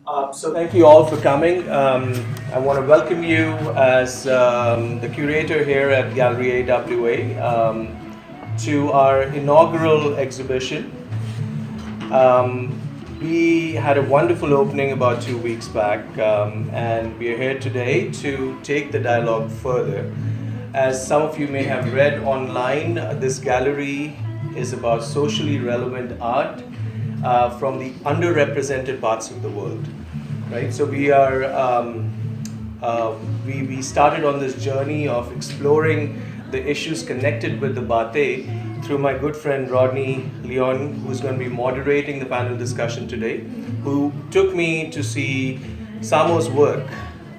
So thank you all for coming. I want to welcome you as the curator here at Gallery AWA to our inaugural exhibition. We had a wonderful opening about 2 weeks back, and we are here today to take the dialogue further. As some of you may have read online, this gallery is about socially relevant art from the underrepresented parts of the world, right? So we started on this journey of exploring the issues connected with the Batey through my good friend Rodney Leon, who's going to be moderating the panel discussion today, who took me to see Samo's work.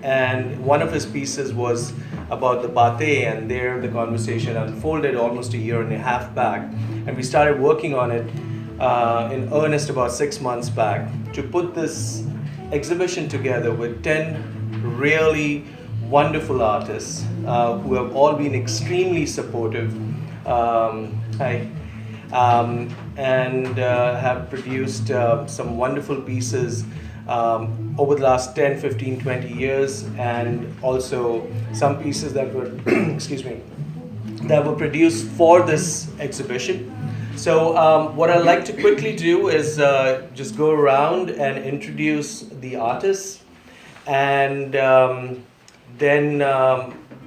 And one of his pieces was about the Batey, and there the conversation unfolded almost a year and a half back. And we started working on it in earnest about 6 months back to put this exhibition together with 10 really wonderful artists who have all been extremely supportive and have produced some wonderful pieces over the last 10, 15, 20 years, and also some pieces that were, excuse me, that were produced for this exhibition. So what I'd like to quickly do is just go around and introduce the artists, and then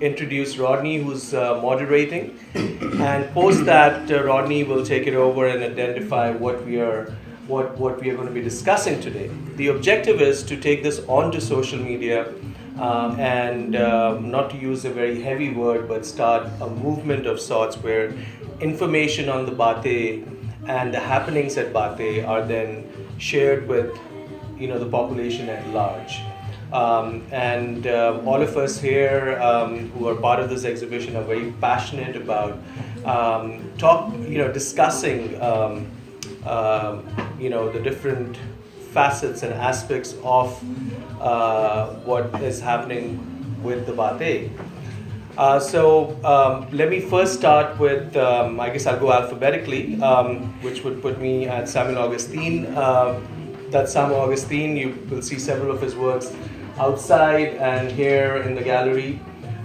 introduce Rodney, who's moderating, and post that Rodney will take it over and identify what we are going to be discussing today. The objective is to take this onto social media and not to use a very heavy word, but start a movement of sorts where information on the Batey and the happenings at Batey are then shared with the population at large. And all of us here who are part of this exhibition are very passionate about discussing the different facets and aspects of what is happening with the Batey. So let me first start with, I guess I'll go alphabetically, which would put me at Samuel Augustine. That's Samuel Augustine. You will see several of his works outside and here in the gallery.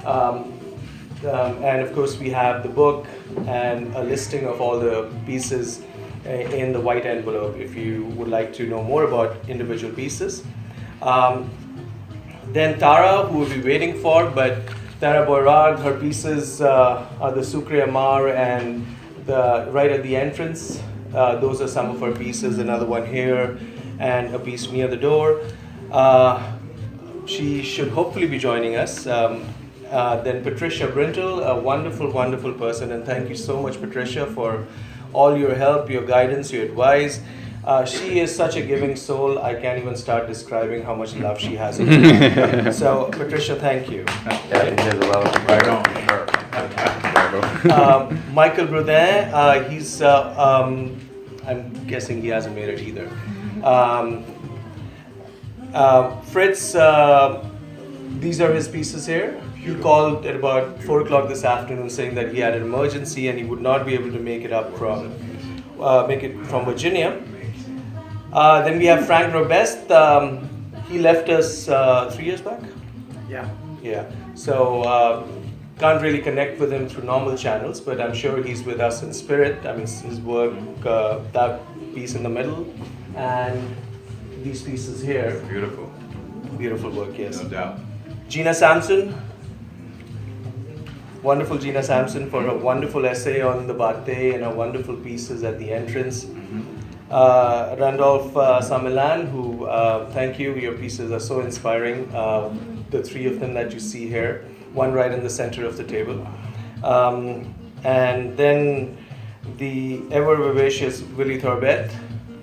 And of course we have the book and a listing of all the pieces in the white envelope if you would like to know more about individual pieces. Then Tara, who we'll be waiting for, but Tara Boirard, her pieces are the Sucre Amar and right at the entrance. Those are some of her pieces, another one here and a piece near the door. She should hopefully be joining us. Then Patricia Brintle, a wonderful, wonderful person, and thank you so much, Patricia, for all your help, your guidance, your advice. She is such a giving soul, I can't even start describing how much love she has in her. So, Patricia, thank you. Right on. Michael Brudin, he's, I'm guessing he hasn't made it either. Fritz, these are his pieces here. He called at about 4 o'clock this afternoon saying that he had an emergency and he would not be able to make it from Virginia. Then we have Frank Robest. He left us 3 years back? Yeah. So can't really connect with him through normal channels, but I'm sure he's with us in spirit. I mean, his work, that piece in the middle, and these pieces here. Beautiful. Beautiful work, yes. No doubt. Gina Sampson. Wonderful Gina Sampson for her wonderful essay on the Batey and her wonderful pieces at the entrance. Randolph Samilan, who, thank you, your pieces are so inspiring. The 3 of them that you see here, one right in the center of the table. And then the ever vivacious Willie Thorbett.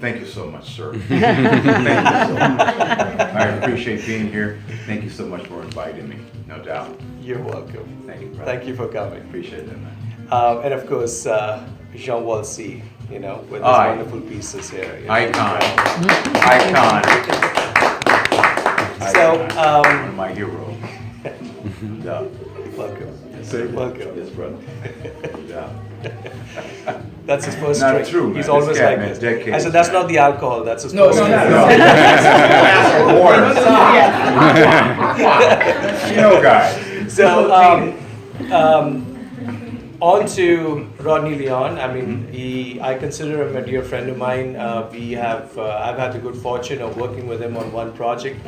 Thank you so much, sir. Thank you so much. I appreciate being here. Thank you so much for inviting me, no doubt. You're welcome. Thank you, brother. Thank you for coming. Appreciate that, man. And of course, Jean Walsey, with his wonderful pieces here. Icon. So, one of my heroes. Yeah. Welcome. Yes, Welcome. Yes, brother. Yeah. That's his first Not drink. true, man. He's This always cat, like man, this. decades, I said, that's man. not the alcohol, that's his No, first no, drink. no. Warren, you know, guys. So, on to Rodney Leon. I mean, I consider him a dear friend of mine. I've had the good fortune of working with him on one project,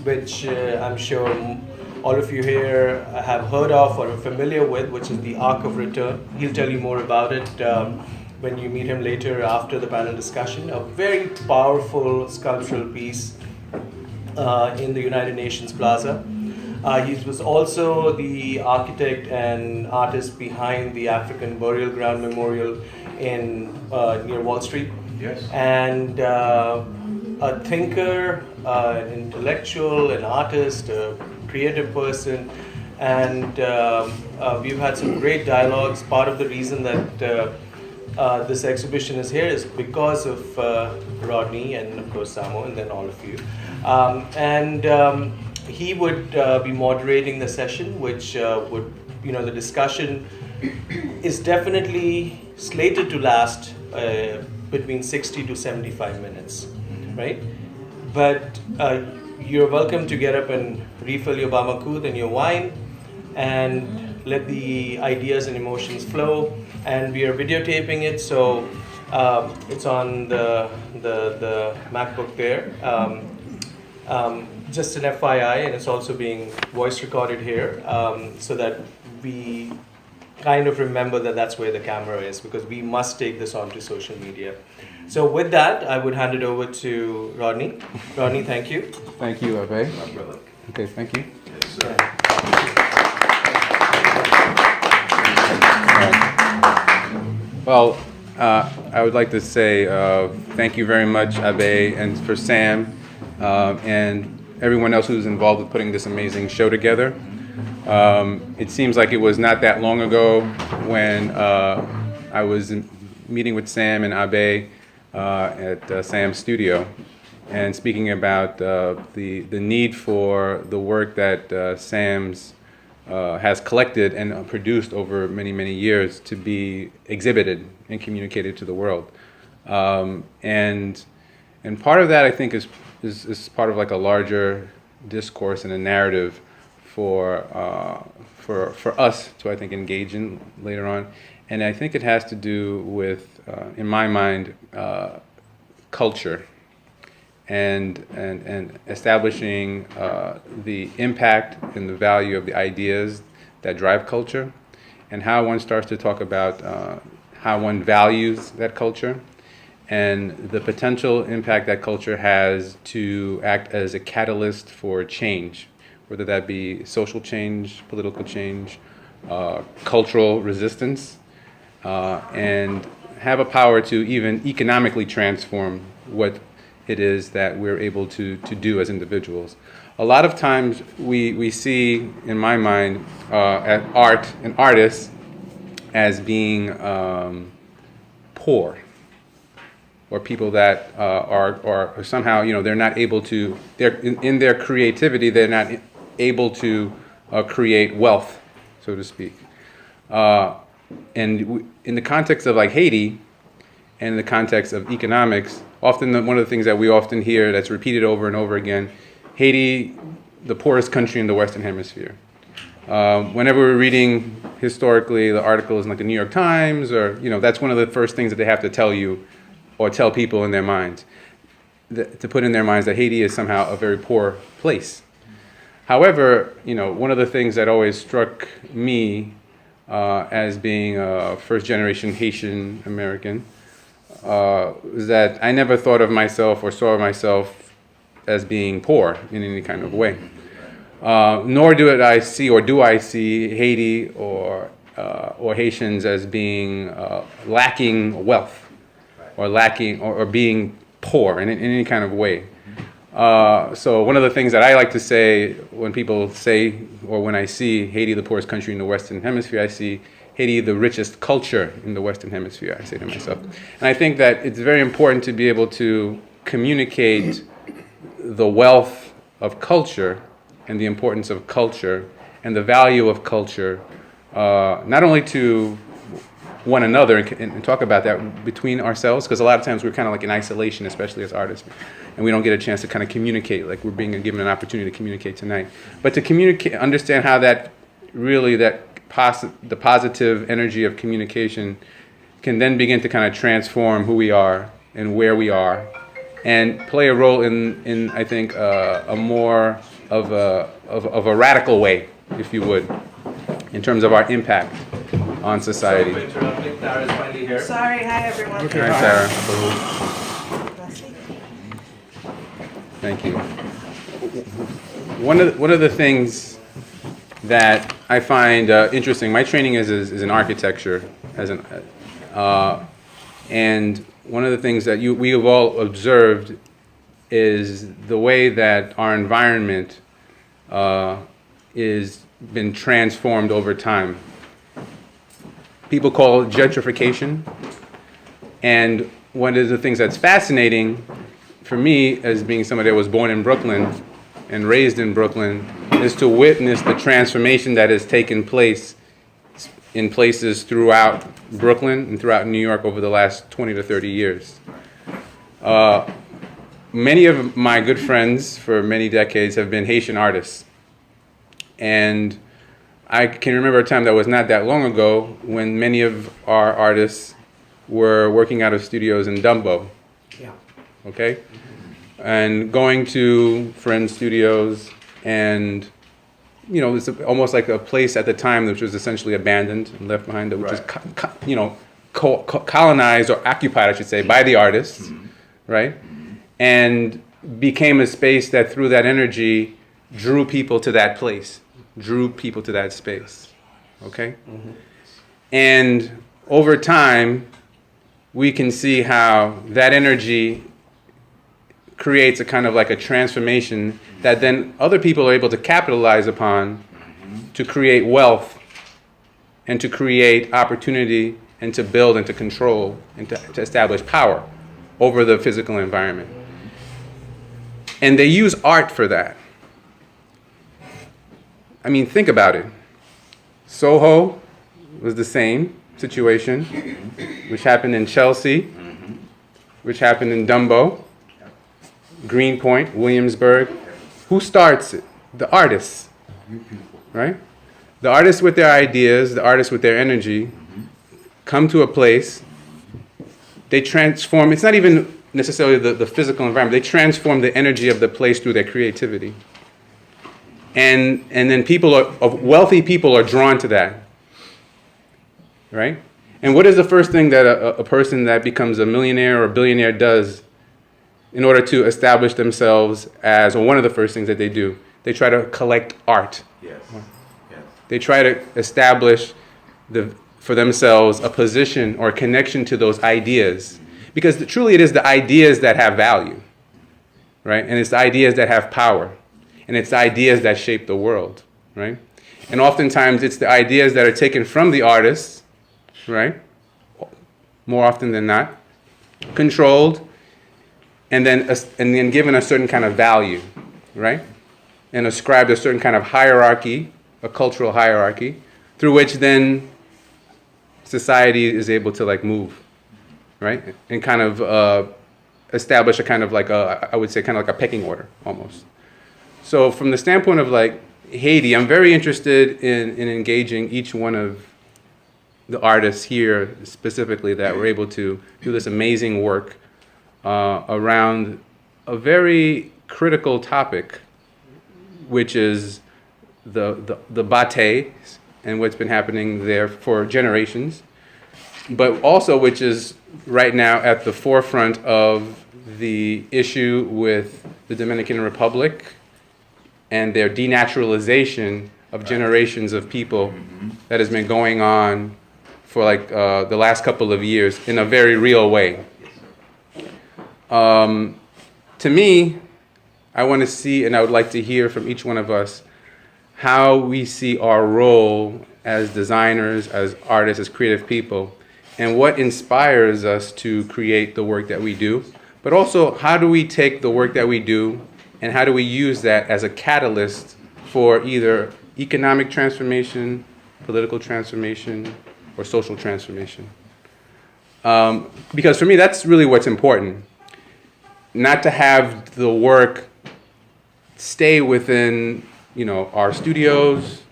which I'm sure all of you here have heard of or are familiar with, which is the Arc of Return. He'll tell you more about it when you meet him later after the panel discussion. A very powerful sculptural piece in the United Nations Plaza. He was also the architect and artist behind the African Burial Ground Memorial in near Wall Street. Yes. And a thinker, an intellectual, an artist, a creative person, and we've had some great dialogues. Part of the reason that this exhibition is here is because of Rodney and of course Samo and then all of you. He would be moderating the session, which the discussion is definitely slated to last between 60 to 75 minutes, right? But you're welcome to get up and refill your bamakud and your wine and let the ideas and emotions flow. And we are videotaping it, so it's on the MacBook there. Just an FYI, and it's also being voice recorded here, so that we kind of remember that that's where the camera is, because we must take this onto social media. So with that, I would hand it over to Rodney. Rodney, thank you. Thank you, Abe. My brother. Okay, thank you. Yes, sir. Well, I would like to say thank you very much, Abe, and for Sam, and everyone else who's involved with putting this amazing show together. It seems like it was not that long ago when I was meeting with Sam and Abe at Sam's studio and speaking about the need for the work that Sam's has collected and produced over many, many years to be exhibited and communicated to the world. And part of that, I think, is part of like a larger discourse and a narrative for us to, I think, engage in later on. And I think it has to do with, in my mind, culture and establishing the impact and the value of the ideas that drive culture, and how one starts to talk about how one values that culture and the potential impact that culture has to act as a catalyst for change, whether that be social change, political change, cultural resistance, and have a power to even economically transform what it is that we're able to do as individuals. A lot of times we see, in my mind, art and artists as being poor, or people that are somehow, they're not able to, in their creativity, they're not able to create wealth, so to speak. And in the context of like Haiti, and in the context of economics, often one of the things that we often hear that's repeated over and over again, Haiti, the poorest country in the Western Hemisphere. Whenever we're reading historically the articles in like the New York Times, or that's one of the first things that they have to tell you or tell people in their minds, to put in their minds that Haiti is somehow a very poor place. However, one of the things that always struck me as being a first-generation Haitian American was that I never thought of myself or saw myself as being poor in any kind of way. Nor do I see Haiti or Haitians as being lacking wealth, or lacking or being poor in any kind of way. So one of the things that I like to say when people say, or when I see Haiti, the poorest country in the Western Hemisphere, I see Haiti, the richest culture in the Western Hemisphere, I say to myself. And I think that it's very important to be able to communicate the wealth of culture and the importance of culture and the value of culture, not only to one another and talk about that between ourselves, because a lot of times we're kind of like in isolation, especially as artists, and we don't get a chance to kind of communicate like we're being given an opportunity to communicate tonight. But to communicate, understand how that really, the positive energy of communication can then begin to kind of transform who we are and where we are, and play a role in I think a more of a radical way, if you would, in terms of our impact on society. Sorry for interrupting. Tara's finally here. Sorry, hi everyone. All right, Sarah. Thank you. One of the things that I find interesting, my training is in architecture, and one of the things that we have all observed is the way that our environment is been transformed over time. People call it gentrification, and one of the things that's fascinating for me, as being somebody that was born in Brooklyn and raised in Brooklyn, is to witness the transformation that has taken place in places throughout Brooklyn and throughout New York over the last 20 to 30 years. Many of my good friends for many decades have been Haitian artists. And I can remember a time that was not that long ago when many of our artists were working out of studios in Dumbo. Yeah. Okay? And going to friends' studios, and you know, it's almost like a place at the time which was essentially abandoned and left behind, which was colonized or occupied, I should say, by the artists, right? And became a space that, through that energy, drew people to that place, drew people to that space, okay? And over time, we can see how that energy creates a kind of like a transformation that then other people are able to capitalize upon to create wealth and to create opportunity and to build and to control and to establish power over the physical environment. And they use art for that. I mean, think about it. Soho was the same situation, which happened in Chelsea, which happened in Dumbo, Greenpoint, Williamsburg. Who starts it? The artists, right? The artists with their ideas, the artists with their energy, come to a place, they transform. It's not even necessarily the physical environment. They transform the energy of the place through their creativity. And then wealthy people are drawn to that, right? And what is the first thing that a person that becomes a millionaire or a billionaire does in order to establish themselves as, or one of the first things that they do? They try to collect art. Yes. Yes. They try to establish for themselves a position or a connection to those ideas. Because truly it is the ideas that have value, right? And it's the ideas that have power. And it's the ideas that shape the world, right? And oftentimes it's the ideas that are taken from the artists, right? More often than not, controlled, and then given a certain kind of value, right? And ascribed a certain kind of hierarchy, a cultural hierarchy, through which then society is able to like move, right? And kind of establish a kind of like I would say kind of like a pecking order almost. So from the standpoint of like Haiti, I'm very interested in engaging each one of the artists here specifically that were able to do this amazing work around a very critical topic, which is the Bateyes and what's been happening there for generations, but also which is right now at the forefront of the issue with the Dominican Republic and their denaturalization of generations of people that has been going on for like the last couple of years in a very real way. To me, I want to see, and I would like to hear from each one of us, how we see our role as designers, as artists, as creative people, and what inspires us to create the work that we do. But also, how do we take the work that we do and how do we use that as a catalyst for either economic transformation, political transformation, or social transformation? Because for me, that's really what's important. Not to have the work stay within, our studios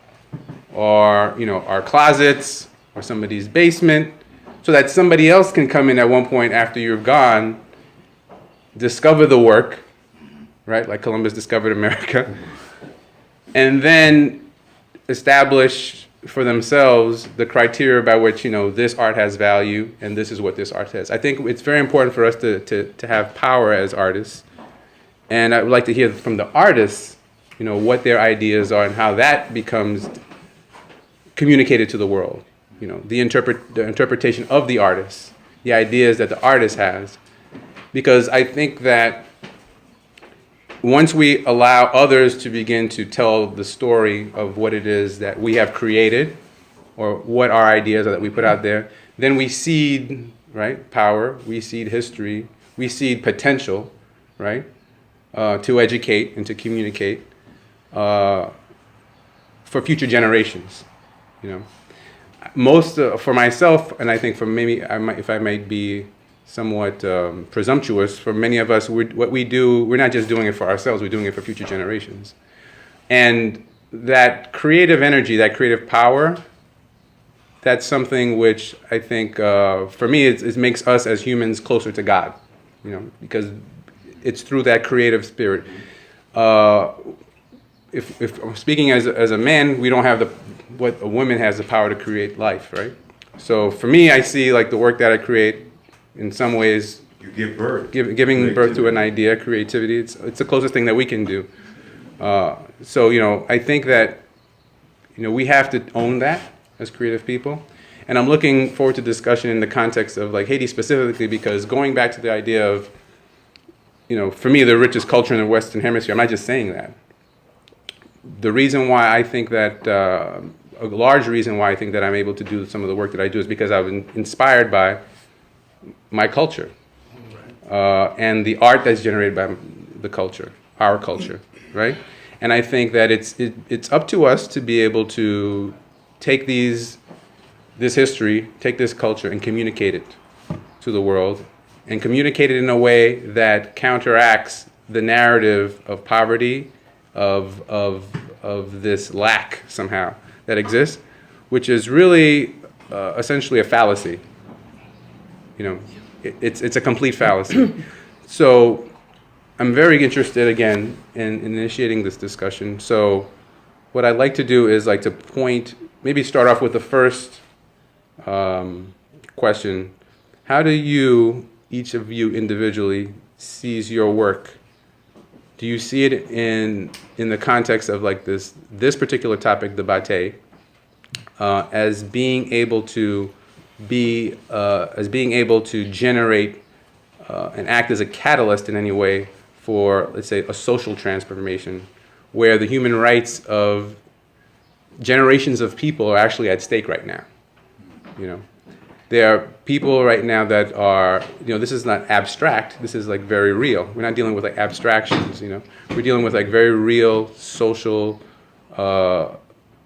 or, our closets or somebody's basement, so that somebody else can come in at one point after you're gone, discover the work, right? Like Columbus discovered America, and then establish for themselves the criteria by which, this art has value and this is what this art has. I think it's very important for us to have power as artists. And I would like to hear from the artists, what their ideas are and how that becomes communicated to the world. The interpretation of the artist, the ideas that the artist has. Because I think that once we allow others to begin to tell the story of what it is that we have created or what our ideas are that we put out there, then we seed, right, power, we seed history, we seed potential, right, to educate and to communicate for future generations, Most, for myself, and I think for maybe, if I might be somewhat presumptuous, for many of us, what we do, we're not just doing it for ourselves, we're doing it for future generations. And that creative energy, that creative power, that's something which I think, for me, it makes us as humans closer to God, because it's through that creative spirit. If I'm speaking as a man, we don't have what a woman has the power to create life, right? So for me, I see like the work that I create, in some ways, you give birth, giving birth to an idea, creativity. It's the closest thing that we can do. So I think that we have to own that as creative people, and I'm looking forward to discussion in the context of like Haiti specifically, because going back to the idea of for me the richest culture in the Western Hemisphere. I'm not just saying that. The reason why I think that a large reason why I think that I'm able to do some of the work that I do is because I've been inspired by my culture and the art that's generated by the culture, our culture, right? And I think that it's up to us to be able to take this history, take this culture, and communicate it to the world, and communicate it in a way that counteracts the narrative of poverty, of this lack somehow that exists, which is really essentially a fallacy. It's a complete fallacy. So I'm very interested again in initiating this discussion. So what I'd like to do is like to maybe start off with the first question. How do each of you individually sees your work? Do you see it in the context of like this particular topic, the Batey, as being able to generate and act as a catalyst in any way for, let's say, a social transformation, where the human rights of generations of people are actually at stake right now? There are people right now that are, this is not abstract, this is like very real. We're not dealing with like abstractions, We're dealing with like very real social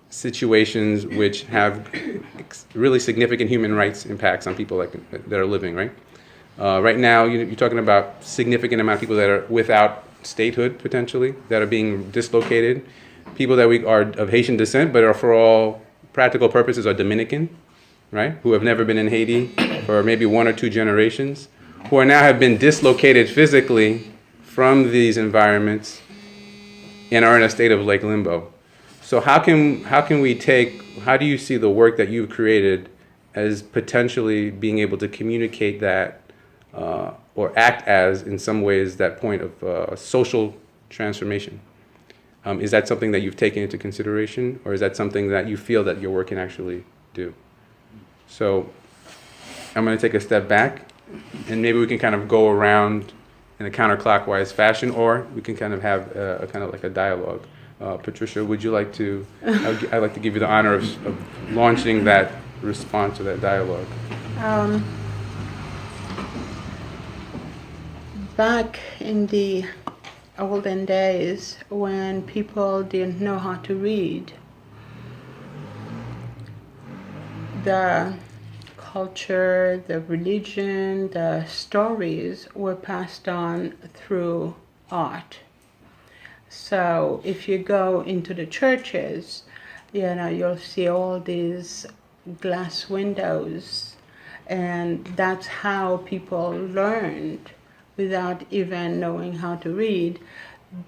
situations which have really significant human rights impacts on people that are living, right? Right now, you're talking about significant amount of people that are without statehood, potentially, that are being dislocated. People that are of Haitian descent, but are for all practical purposes are Dominican, right? Who have never been in Haiti for maybe 1 or 2 generations, who now have been dislocated physically from these environments and are in a state of like limbo. So how do you see the work that you've created as potentially being able to communicate that or act as, in some ways, that point of social transformation? Is that something that you've taken into consideration, or is that something that you feel that your work can actually do? So I'm going to take a step back, and maybe we can kind of go around in a counterclockwise fashion, or we can kind of have a kind of like a dialogue. Patricia, would you like to? I'd like to give you the honor of launching that response to that dialogue. Back in the olden days, when people didn't know how to read, the culture, the religion, the stories were passed on through art. So if you go into the churches, you'll see all these glass windows, and that's how people learned, without even knowing how to read,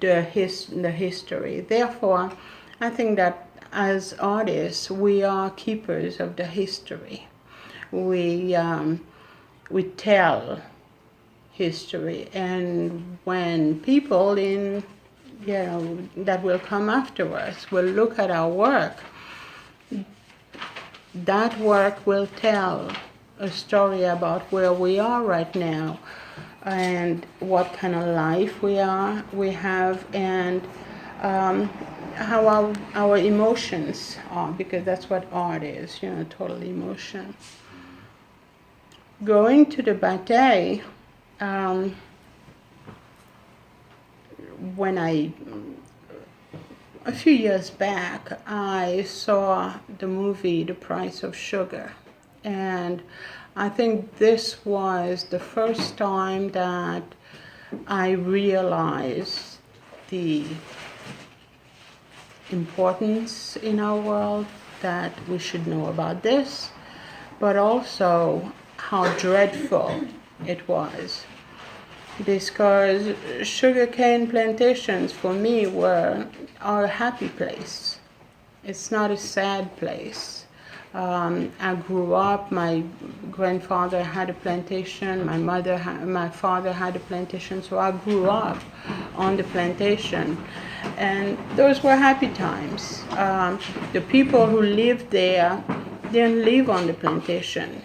the history. Therefore, I think that as artists, we are keepers of the history. We tell history, and when people that will come after us will look at our work, that work will tell a story about where we are right now, and what kind of life we have, and how our emotions are, because that's what art is, total emotion. Going to the Batey, a few years back, I saw the movie The Price of Sugar, and I think this was the first time that I realized the importance in our world, that we should know about this, but also how dreadful it was. Because sugarcane plantations for me are a happy place. It's not a sad place. I grew up, my grandfather had a plantation, my father had a plantation, so I grew up on the plantation. And those were happy times. The people who lived there didn't live on the plantation.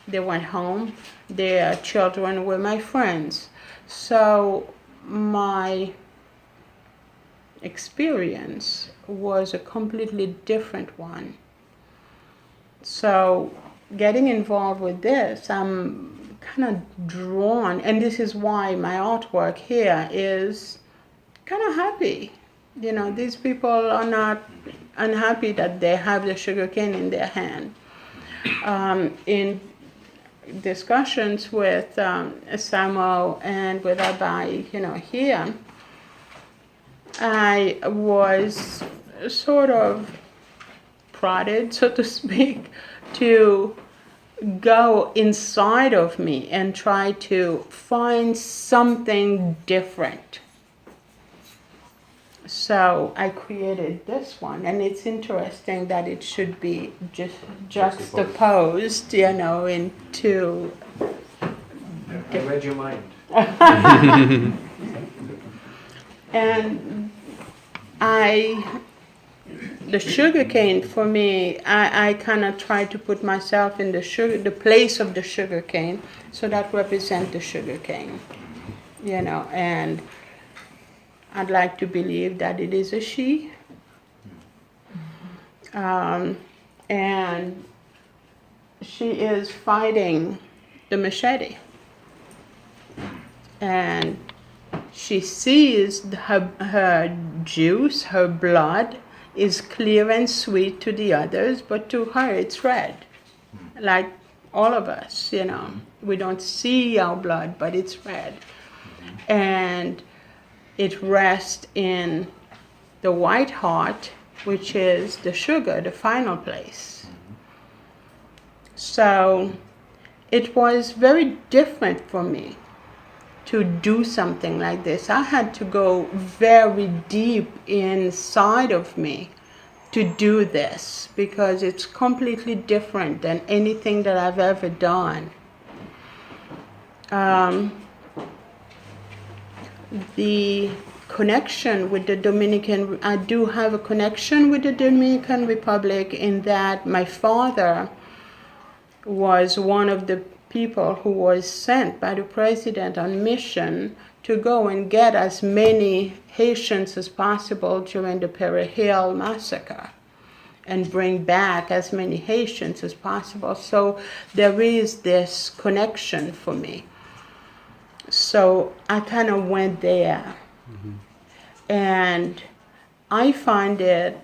They went home, their children were my friends. So my experience was a completely different one. So getting involved with this, I'm kind of drawn, and this is why my artwork here is kind of happy. These people are not unhappy that they have the sugarcane in their hand. In discussions with Samo and with Abai, here, I was sort of prodded, so to speak, to go inside of me and try to find something different. So I created this one, and it's interesting that it should be just juxtaposed, into... I read your mind. And the sugarcane, for me, I kind of try to put myself in the place of the sugarcane, so that represents the sugarcane, and I'd like to believe that it is a she. And she is fighting the machete. And she sees her juice, her blood, is clear and sweet to the others, but to her it's red. Like all of us, We don't see our blood, but it's red. And it rests in the white heart, which is the sugar, the final place. So it was very different for me to do something like this. I had to go very deep inside of me to do this, because it's completely different than anything that I've ever done. The connection with the Dominican, I do have a connection with the Dominican Republic in that my father was one of the people who was sent by the president on mission to go and get as many Haitians as possible during the Perry Hill massacre and bring back as many Haitians as possible. So there is this connection for me. So I kind of went there. Mm-hmm. And I find it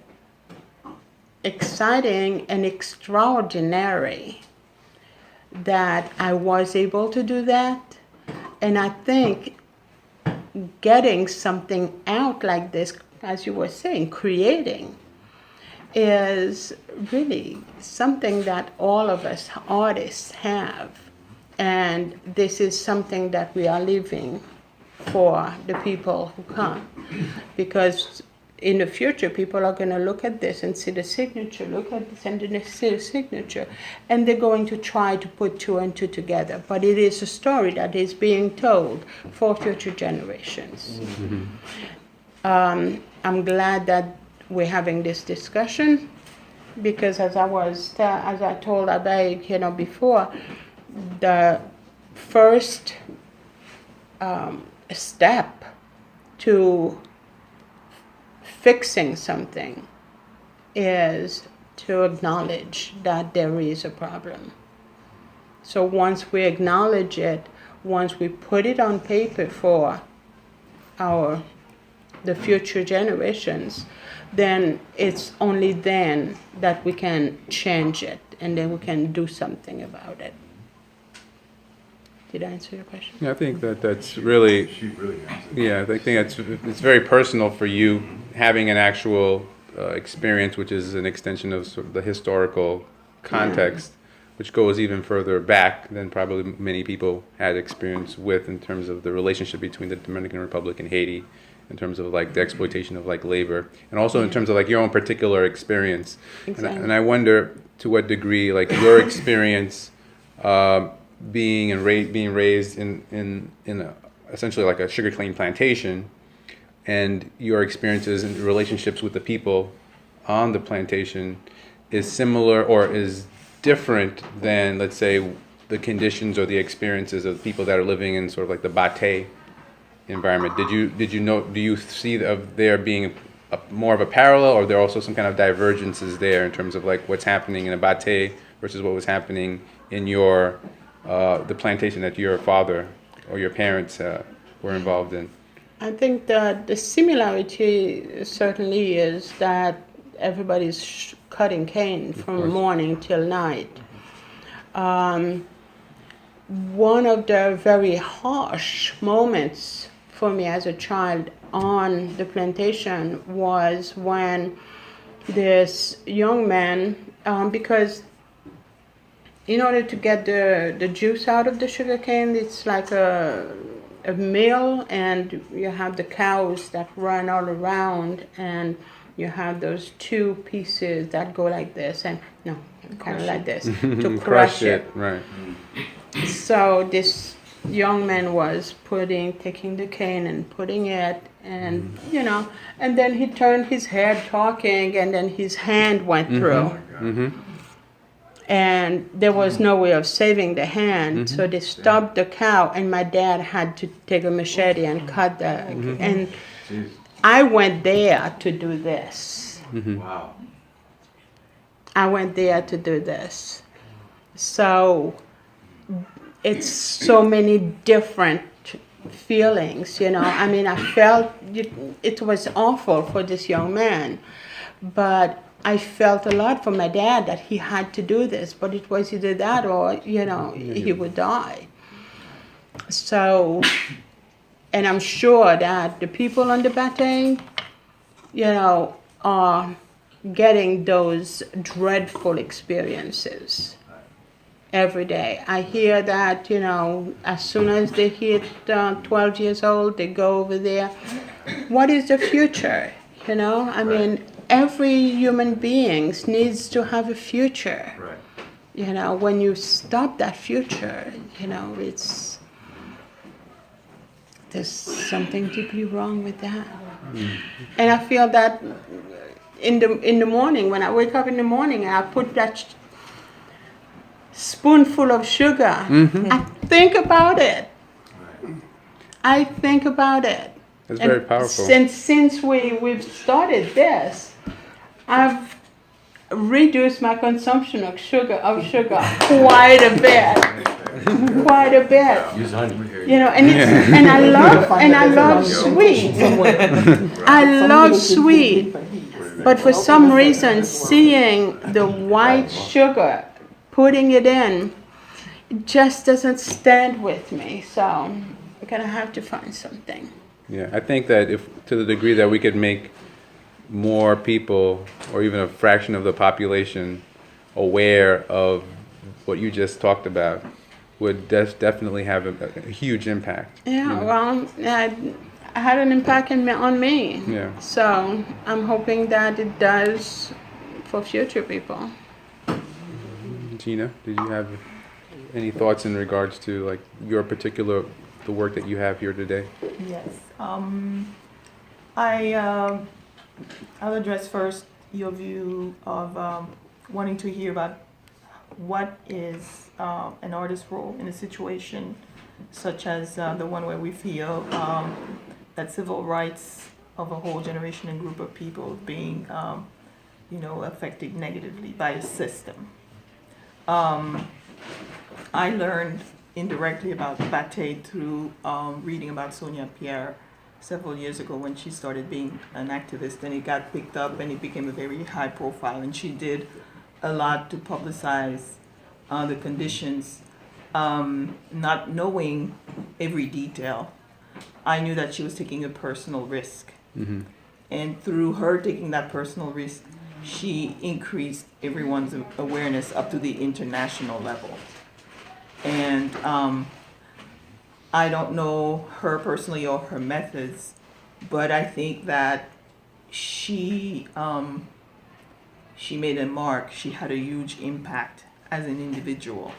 exciting and extraordinary that I was able to do that. And I think getting something out like this, as you were saying, creating, is really something that all of us artists have. And this is something that we are leaving for the people who come. Because in the future, people are going to look at this and see the signature, look at this and then see the signature, and they're going to try to put two and two together. But it is a story that is being told for future generations. I'm glad that we're having this discussion, because as I told Abai, before, the first step to fixing something is to acknowledge that there is a problem. So once we acknowledge it, once we put it on paper for the future generations, then it's only then that we can change it, and then we can do something about it. Did I answer your question? Yeah, I think that's really, She really answered. yeah, I think it's very personal for you having an actual experience, which is an extension of sort of the historical context, which goes even further back than probably many people had experience with in terms of the relationship between the Dominican Republic and Haiti, in terms of like the exploitation of like labor, and also in terms of like your own particular experience. Exactly. And I wonder to what degree like your experience being raised in essentially like a sugarcane plantation, and your experiences and relationships with the people on the plantation is similar or is different than, let's say, the conditions or the experiences of people that are living in sort of like the Batey environment. Do you see there being more of a parallel, or there are also some kind of divergences there in terms of like what's happening in a Batey versus what was happening in your the plantation that your father or your parents were involved in? I think that the similarity certainly is that everybody's cutting cane from morning till night. One of the very harsh moments for me as a child on the plantation was when this young man, because in order to get the juice out of the sugarcane, it's like a mill, and you have the cows that run all around, and you have those two pieces that go like this, and kind of like this, to crush it. Right. So this young man was taking the cane and putting it, and and then he turned his head talking, and then his hand went through. And there was no way of saving the hand, so they stopped the cow, and my dad had to take a machete and cut the. And Jeez. I went there to do this. Wow. I went there to do this. So it's so many different feelings, I mean, I felt it was awful for this young man, but I felt a lot for my dad that he had to do this, but it was either that or, he would die. So, and I'm sure that the people on the Batey, are getting those dreadful experiences every day. I hear that, as soon as they hit 12 years old, they go over there. What is the future? I mean, every human being needs to have a future. Right. When you stop that future, there's something deeply wrong with that. And I feel that in the morning, when I wake up in the morning, I put that spoonful of sugar. I think about it. I think about it. That's very powerful. Since we've started this, I've reduced my consumption of sugar quite a bit. Quite a bit. Use honey. And I love sweet. I love sweet. But for some reason, seeing the white sugar, putting it in, it just doesn't stand with me. So we're gonna have to find something. Yeah, I think that if, to the degree that we could make more people, or even a fraction of the population, aware of what you just talked about, would definitely have a huge impact. Yeah, you know? well, I had an impact on me. Yeah. So I'm hoping that it does for future people. Gina, did you have any thoughts in regards to like your particular, the work that you have here today? Yes. I'll address first your view of wanting to hear about what is an artist's role in a situation such as the one where we feel that civil rights of a whole generation and group of people being, affected negatively by a system. I learned indirectly about Batey through reading about Sonia Pierre several years ago when she started being an activist, and it got picked up and it became a very high profile, and she did a lot to publicize the conditions, not knowing every detail. I knew that she was taking a personal risk. Mm-hmm. And through her taking that personal risk, she increased everyone's awareness up to the international level. And I don't know her personally or her methods, but I think that she made a mark. She had a huge impact as an individual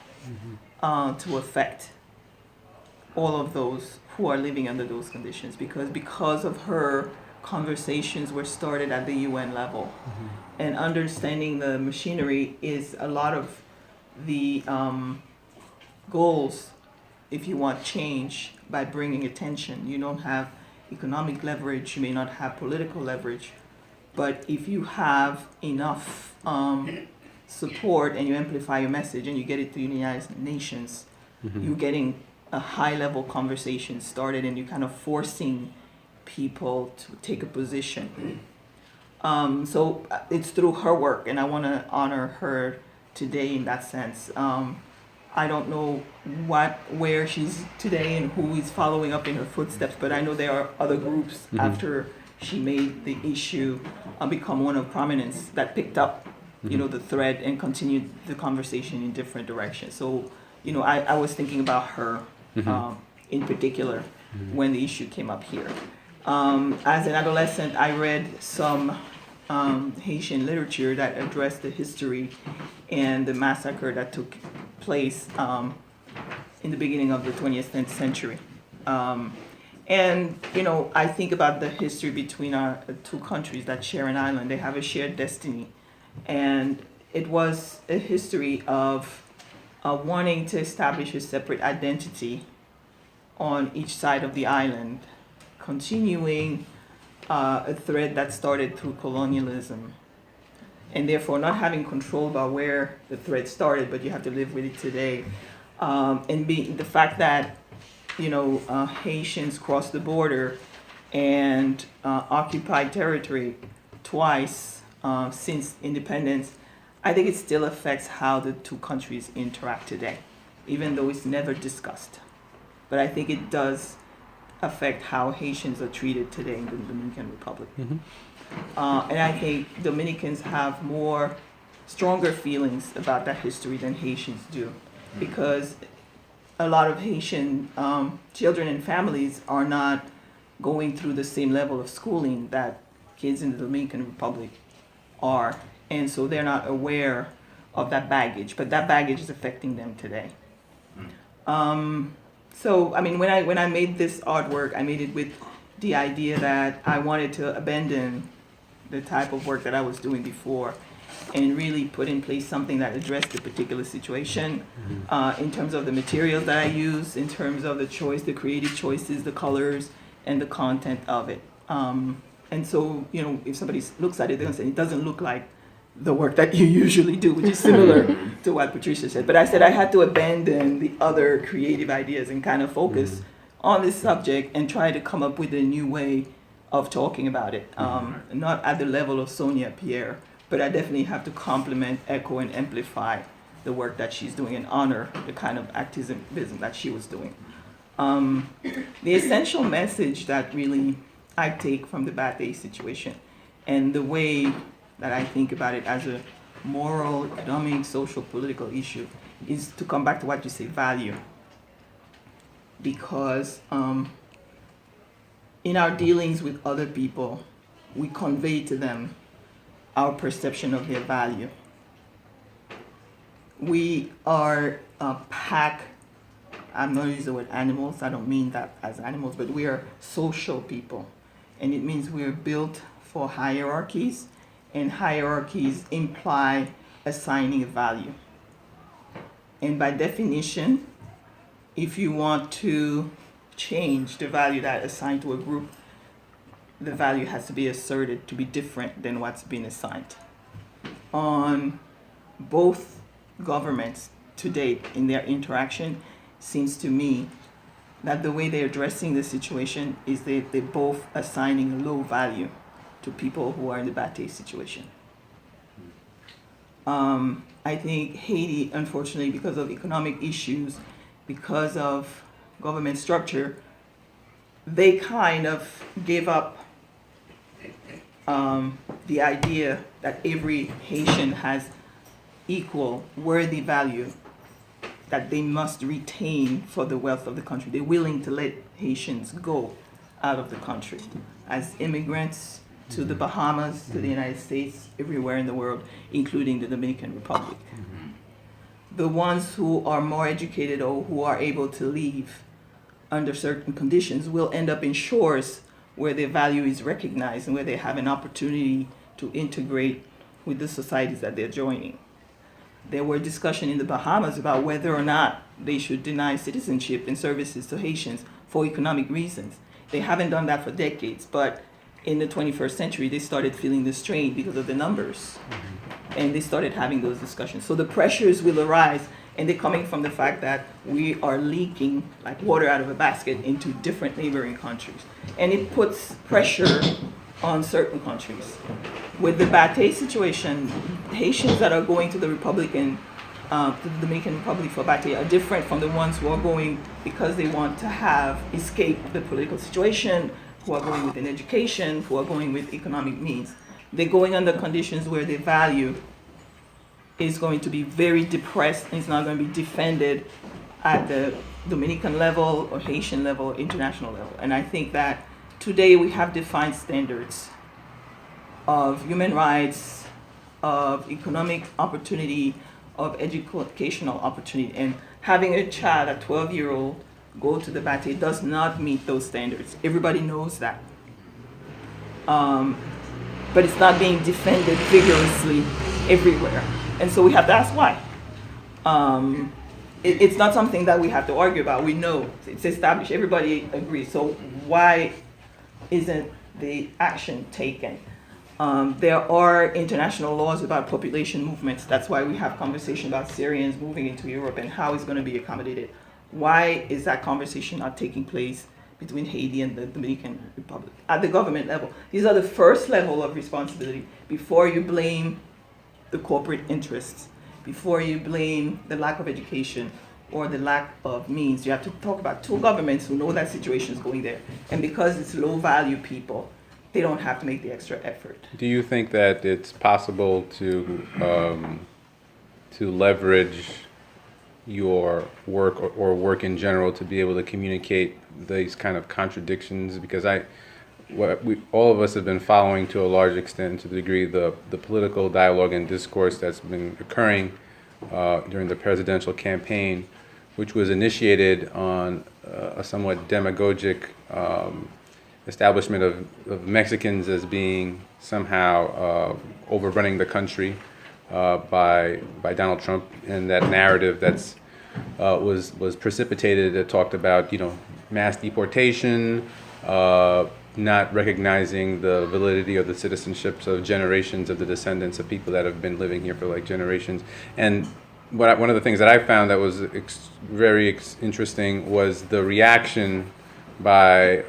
to affect all of those who are living under those conditions, because of her, conversations were started at the UN level. And understanding the machinery is a lot of the goals. If you want change by bringing attention, you don't have economic leverage, you may not have political leverage, but if you have enough support and you amplify your message and you get it to the United Nations, you're getting a high level conversation started, and you're kind of forcing people to take a position. So it's through her work, and I want to honor her today in that sense. I don't know where she's today and who is following up in her footsteps, but I know there are other groups after she made the issue become one of prominence that picked up, the thread and continued the conversation in different directions. So, I was thinking about her in particular when the issue came up here. As an adolescent, I read some Haitian literature that addressed the history and the massacre that took place in the beginning of the 20th century. And, I think about the history between our two countries that share an island. They have a shared destiny. And it was a history of wanting to establish a separate identity on each side of the island, continuing a thread that started through colonialism, and therefore not having control about where the thread started, but you have to live with it today. And the fact that, Haitians crossed the border and occupied territory twice since independence, I think it still affects how the two countries interact today, even though it's never discussed. But I think it does affect how Haitians are treated today in the Dominican Republic. And I think Dominicans have stronger feelings about that history than Haitians do, because a lot of Haitian children and families are not going through the same level of schooling that kids in the Dominican Republic are. And so they're not aware of that baggage, but that baggage is affecting them today. So, when I made this artwork, I made it with the idea that I wanted to abandon the type of work that I was doing before and really put in place something that addressed the particular situation in terms of the materials that I use, in terms of the creative choices, the colors, and the content of it. And so, if somebody looks at it, they're going to say, it doesn't look like the work that you usually do, which is similar to what Patricia said. But I said I had to abandon the other creative ideas and kind of focus on this subject and try to come up with a new way of talking about it. Not at the level of Sonia Pierre, but I definitely have to complement, echo, and amplify the work that she's doing and honor the kind of activism that she was doing. The essential message that really I take from the Batey situation, and the way that I think about it as a moral, economic, social, political issue, is to come back to what you say, value. Because in our dealings with other people, we convey to them our perception of their value. We are a pack. I'm not using the word animals, I don't mean that as animals, but we are social people. And it means we are built for hierarchies, and hierarchies imply assigning a value. And by definition, if you want to change the value that is assigned to a group, the value has to be asserted to be different than what's been assigned. On both governments to date in their interaction, seems to me that the way they're addressing the situation is they're both assigning low value to people who are in the Batey situation. I think Haiti, unfortunately, because of economic issues, because of government structure, they kind of gave up the idea that every Haitian has equal, worthy value that they must retain for the wealth of the country. They're willing to let Haitians go out of the country as immigrants to the Bahamas, to the United States, everywhere in the world, including the Dominican Republic. The ones who are more educated or who are able to leave under certain conditions will end up in shores where their value is recognized and where they have an opportunity to integrate with the societies that they're joining. There were discussions in the Bahamas about whether or not they should deny citizenship and services to Haitians for economic reasons. They haven't done that for decades, but in the 21st century, they started feeling the strain because of the numbers. And they started having those discussions. So the pressures will arise, and they're coming from the fact that we are leaking like water out of a basket into different neighboring countries. And it puts pressure on certain countries. With the Batey situation, Haitians that are going to the Dominican Republic for Batey are different from the ones who are going because they want to escape the political situation, who are going with an education, who are going with economic means. They're going under conditions where their value is going to be very depressed and it's not going to be defended at the Dominican level or Haitian level or international level. And I think that today we have defined standards of human rights, of economic opportunity, of educational opportunity. And having a child, a 12-year-old, go to the Batey does not meet those standards. Everybody knows that. But it's not being defended vigorously everywhere. And so we have to ask why. It's not something that we have to argue about. We know it's established. Everybody agrees. So why isn't the action taken? There are international laws about population movements. That's why we have conversation about Syrians moving into Europe and how it's going to be accommodated. Why is that conversation not taking place between Haiti and the Dominican Republic at the government level? These are the first level of responsibility before you blame the corporate interests, before you blame the lack of education or the lack of means. You have to talk about two governments who know that situation is going there. And because it's low value people, they don't have to make the extra effort. Do you think that it's possible to leverage your work or work in general to be able to communicate these kind of contradictions? Because all of us have been following to a large extent, to the degree, the political dialogue and discourse that's been occurring during the presidential campaign, which was initiated on a somewhat demagogic establishment of Mexicans as being somehow overrunning the country by Donald Trump, and that narrative that's was precipitated that talked about mass deportation, not recognizing the validity of the citizenships of generations of the descendants of people that have been living here for like generations. And one of the things that I found that was very interesting was the reaction by,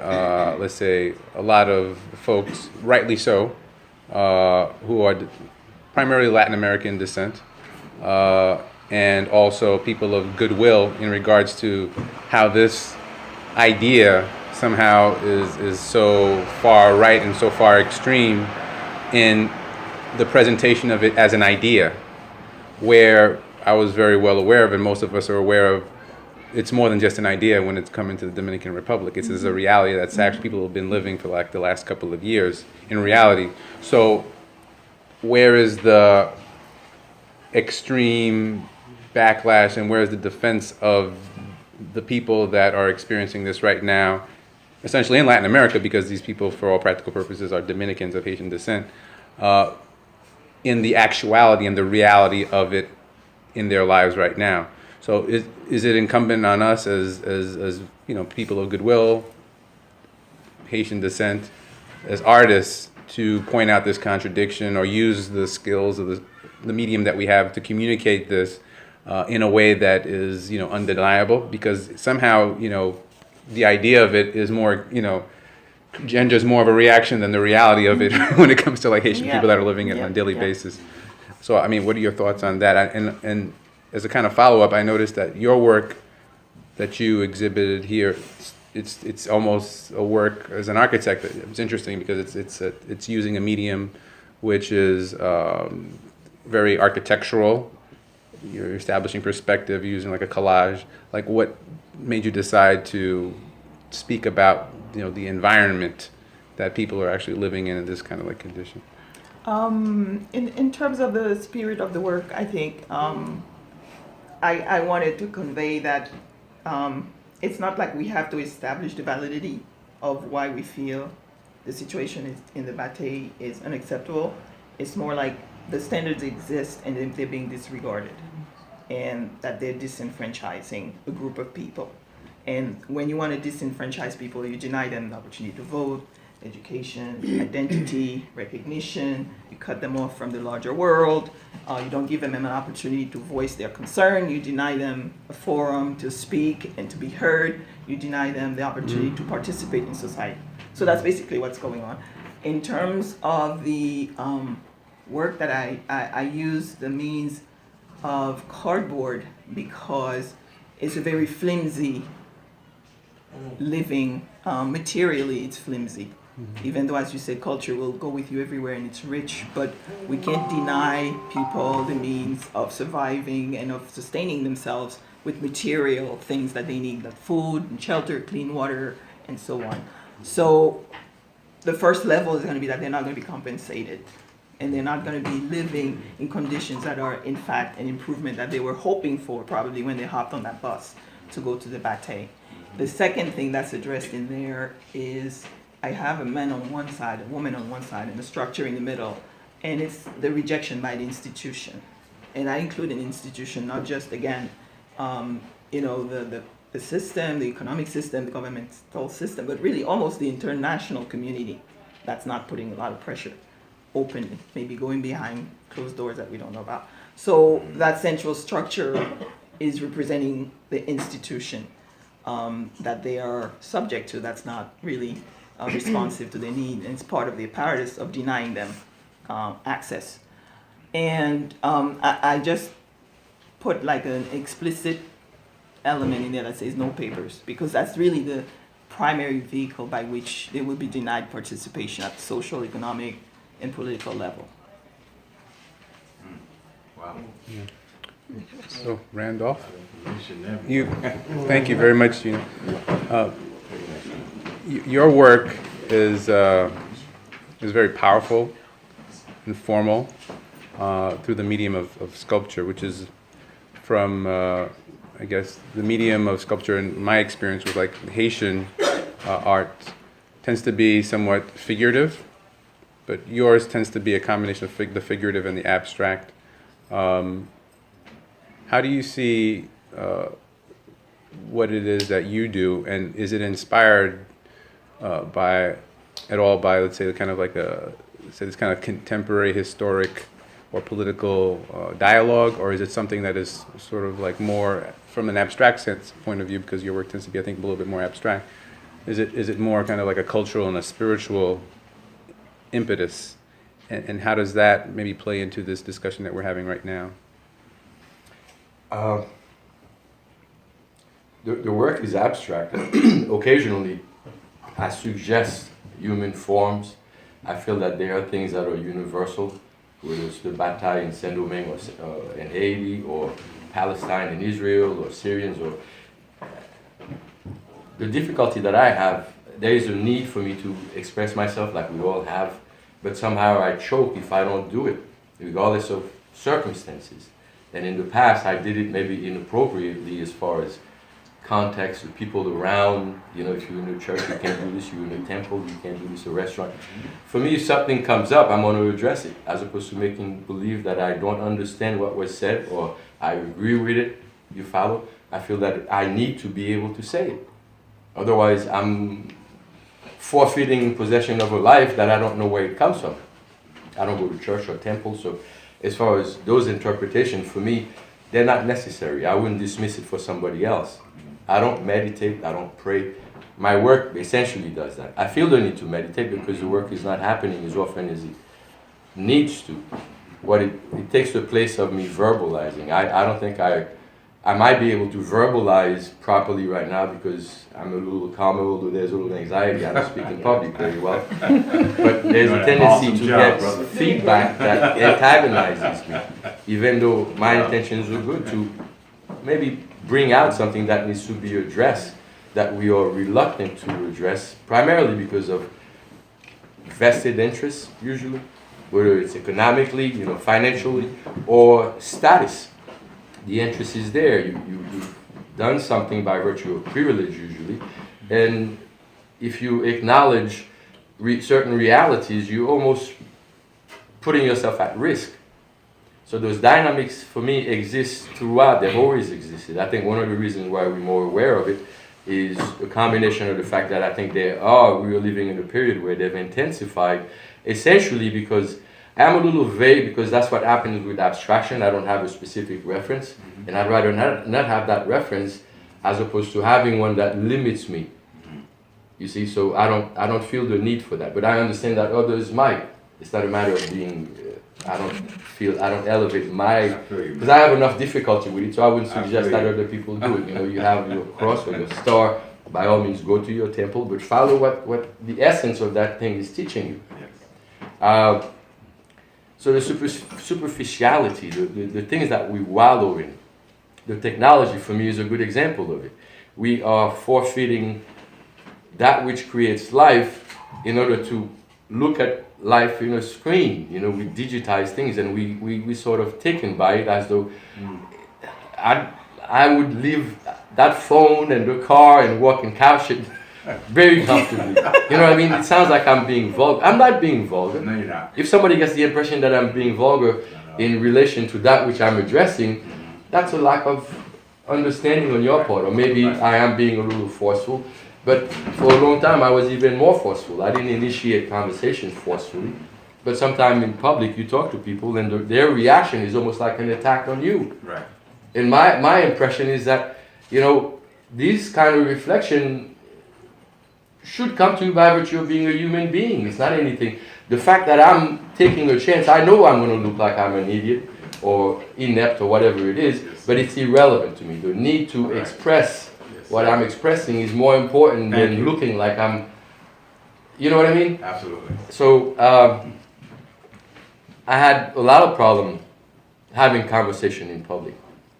let's say, a lot of folks, rightly so, who are primarily Latin American descent, and also people of goodwill in regards to how this idea somehow is so far right and so far extreme in the presentation of it as an idea, where I was very well aware of, and most of us are aware of, it's more than just an idea when it's coming to the Dominican Republic. It's a reality that's actually people have been living for like the last couple of years in reality. So where is the extreme backlash and where is the defense of the people that are experiencing this right now, essentially in Latin America, because these people, for all practical purposes, are Dominicans of Haitian descent, in the actuality and the reality of it in their lives right now? So is it incumbent on us as people of goodwill, Haitian descent, as artists, to point out this contradiction or use the skills of the medium that we have to communicate this in a way that is undeniable? Because somehow the idea of it is more genders more of a reaction than the reality of it when it comes to like Haitian people that are living it on a daily basis. So I mean, what are your thoughts on that? And as a kind of follow-up, I noticed that your work that you exhibited here, it's almost a work as an architect. It's interesting because it's using a medium which is very architectural. You're establishing perspective using like a collage. Like, what made you decide to speak about the environment that people are actually living in this kind of like condition? In terms of the spirit of the work, I think I wanted to convey that it's not like we have to establish the validity of why we feel the situation in the Batey is unacceptable. It's more like the standards exist and they're being disregarded, and that they're disenfranchising a group of people. And when you want to disenfranchise people, you deny them the opportunity to vote, education, identity, recognition. You cut them off from the larger world. You don't give them an opportunity to voice their concern. You deny them a forum to speak and to be heard. You deny them the opportunity to participate in society. So that's basically what's going on. In terms of the work that I use the means of cardboard because it's a very flimsy living. Materially, it's flimsy. Even though, as you said, culture will go with you everywhere and it's rich, but we can't deny people the means of surviving and of sustaining themselves with material things that they need, like food and shelter, clean water, and so on. So the first level is going to be that they're not going to be compensated, and they're not going to be living in conditions that are, in fact, an improvement that they were hoping for probably when they hopped on that bus to go to the Batey. The second thing that's addressed in there is I have a man on one side, a woman on one side, and a structure in the middle, and it's the rejection by the institution. And I include an institution, not just, again, the system, the economic system, the governmental system, but really almost the international community that's not putting a lot of pressure openly, maybe going behind closed doors that we don't know about. So that central structure is representing the institution that they are subject to, that's not really responsive to their need, and it's part of the apparatus of denying them access. And I just put like an explicit element in there that says no papers, because that's really the primary vehicle by which they will be denied participation at the social, economic, and political level. Wow. So, Randolph, thank you very much. Your work is very powerful and formal through the medium of sculpture, which is from, I guess, the medium of sculpture in my experience with like Haitian art tends to be somewhat figurative, but yours tends to be a combination of the figurative and the abstract. How do you see what it is that you do, and is it inspired by, let's say, kind of like this kind of contemporary historic or political dialogue, or is it something that is sort of like more from an abstract sense point of view, because your work tends to be, I think, a little bit more abstract? Is it more kind of like a cultural and a spiritual impetus, and how does that maybe play into this discussion that we're having right now? The work is abstract. Occasionally, I suggest human forms. I feel that there are things that are universal, whether it's the Batey in Saint-Domingue or in Haiti, or Palestine and Israel, or Syrians, or the difficulty that I have, there is a need for me to express myself like we all have, but somehow I choke if I don't do it, regardless of circumstances. And in the past, I did it maybe inappropriately as far as context, with people around. You know, if you're in a church, you can't do this. You're in a temple, you can't do this. A restaurant. For me, if something comes up, I'm going to address it, as opposed to making believe that I don't understand what was said or I agree with it. You follow? I feel that I need to be able to say it. Otherwise, I'm forfeiting possession of a life that I don't know where it comes from. I don't go to church or temple, so as far as those interpretations, for me, they're not necessary. I wouldn't dismiss it for somebody else. I don't meditate, I don't pray. My work essentially does that. I feel the need to meditate because the work is not happening as often as it needs to. What it takes the place of me verbalizing. I don't think I might be able to verbalize properly right now because I'm a little calmer, although there's a little anxiety. I don't speak in public very well. But there's a tendency to get feedback that antagonizes me, even though my intentions are good, to maybe bring out something that needs to be addressed, that we are reluctant to address, primarily because of vested interests, usually, whether it's economically, you know, financially, or status. The interest is there. You've done something by virtue of privilege, usually, and if you acknowledge certain realities, you're almost putting yourself at risk. So those dynamics, for me, exist throughout. They've always existed. I think one of the reasons why we're more aware of it is a combination of the fact that I think we are living in a period where they've intensified, essentially because I'm a little vague, because that's what happens with abstraction. I don't have a specific reference, and I'd rather not have that reference as opposed to having one that limits me. You see, so I don't feel the need for that, but I understand that others might. It's not a matter of being. I don't elevate because I have enough difficulty with it, so I wouldn't suggest that other people do it. You know, you have your cross or your star. By all means, go to your temple, but follow what the essence of that thing is teaching you. So the superficiality, the things that we wallow in, the technology for me is a good example of it. We are forfeiting that which creates life in order to look at life in a screen. You know, we digitize things and we sort of taken by it as though I would leave that phone and the car and walk and couch it very comfortably. You know what I mean? It sounds like I'm being vulgar. I'm not being vulgar. No, you're not. If somebody gets the impression that I'm being vulgar in relation to that which I'm addressing, that's a lack of understanding on your part, or maybe I am being a little forceful. But for a long time, I was even more forceful. I didn't initiate conversations forcefully. But sometimes in public, you talk to people, and their reaction is almost like an attack on you. Right. And my impression is that, you know, this kind of reflection should come to you by virtue of being a human being. It's not anything. The fact that I'm taking a chance, I know I'm going to look like I'm an idiot or inept or whatever it is, but it's irrelevant to me. The need to express what I'm expressing is more important than looking like I'm, you know what I mean? Absolutely. So I had a lot of problem having conversation in public.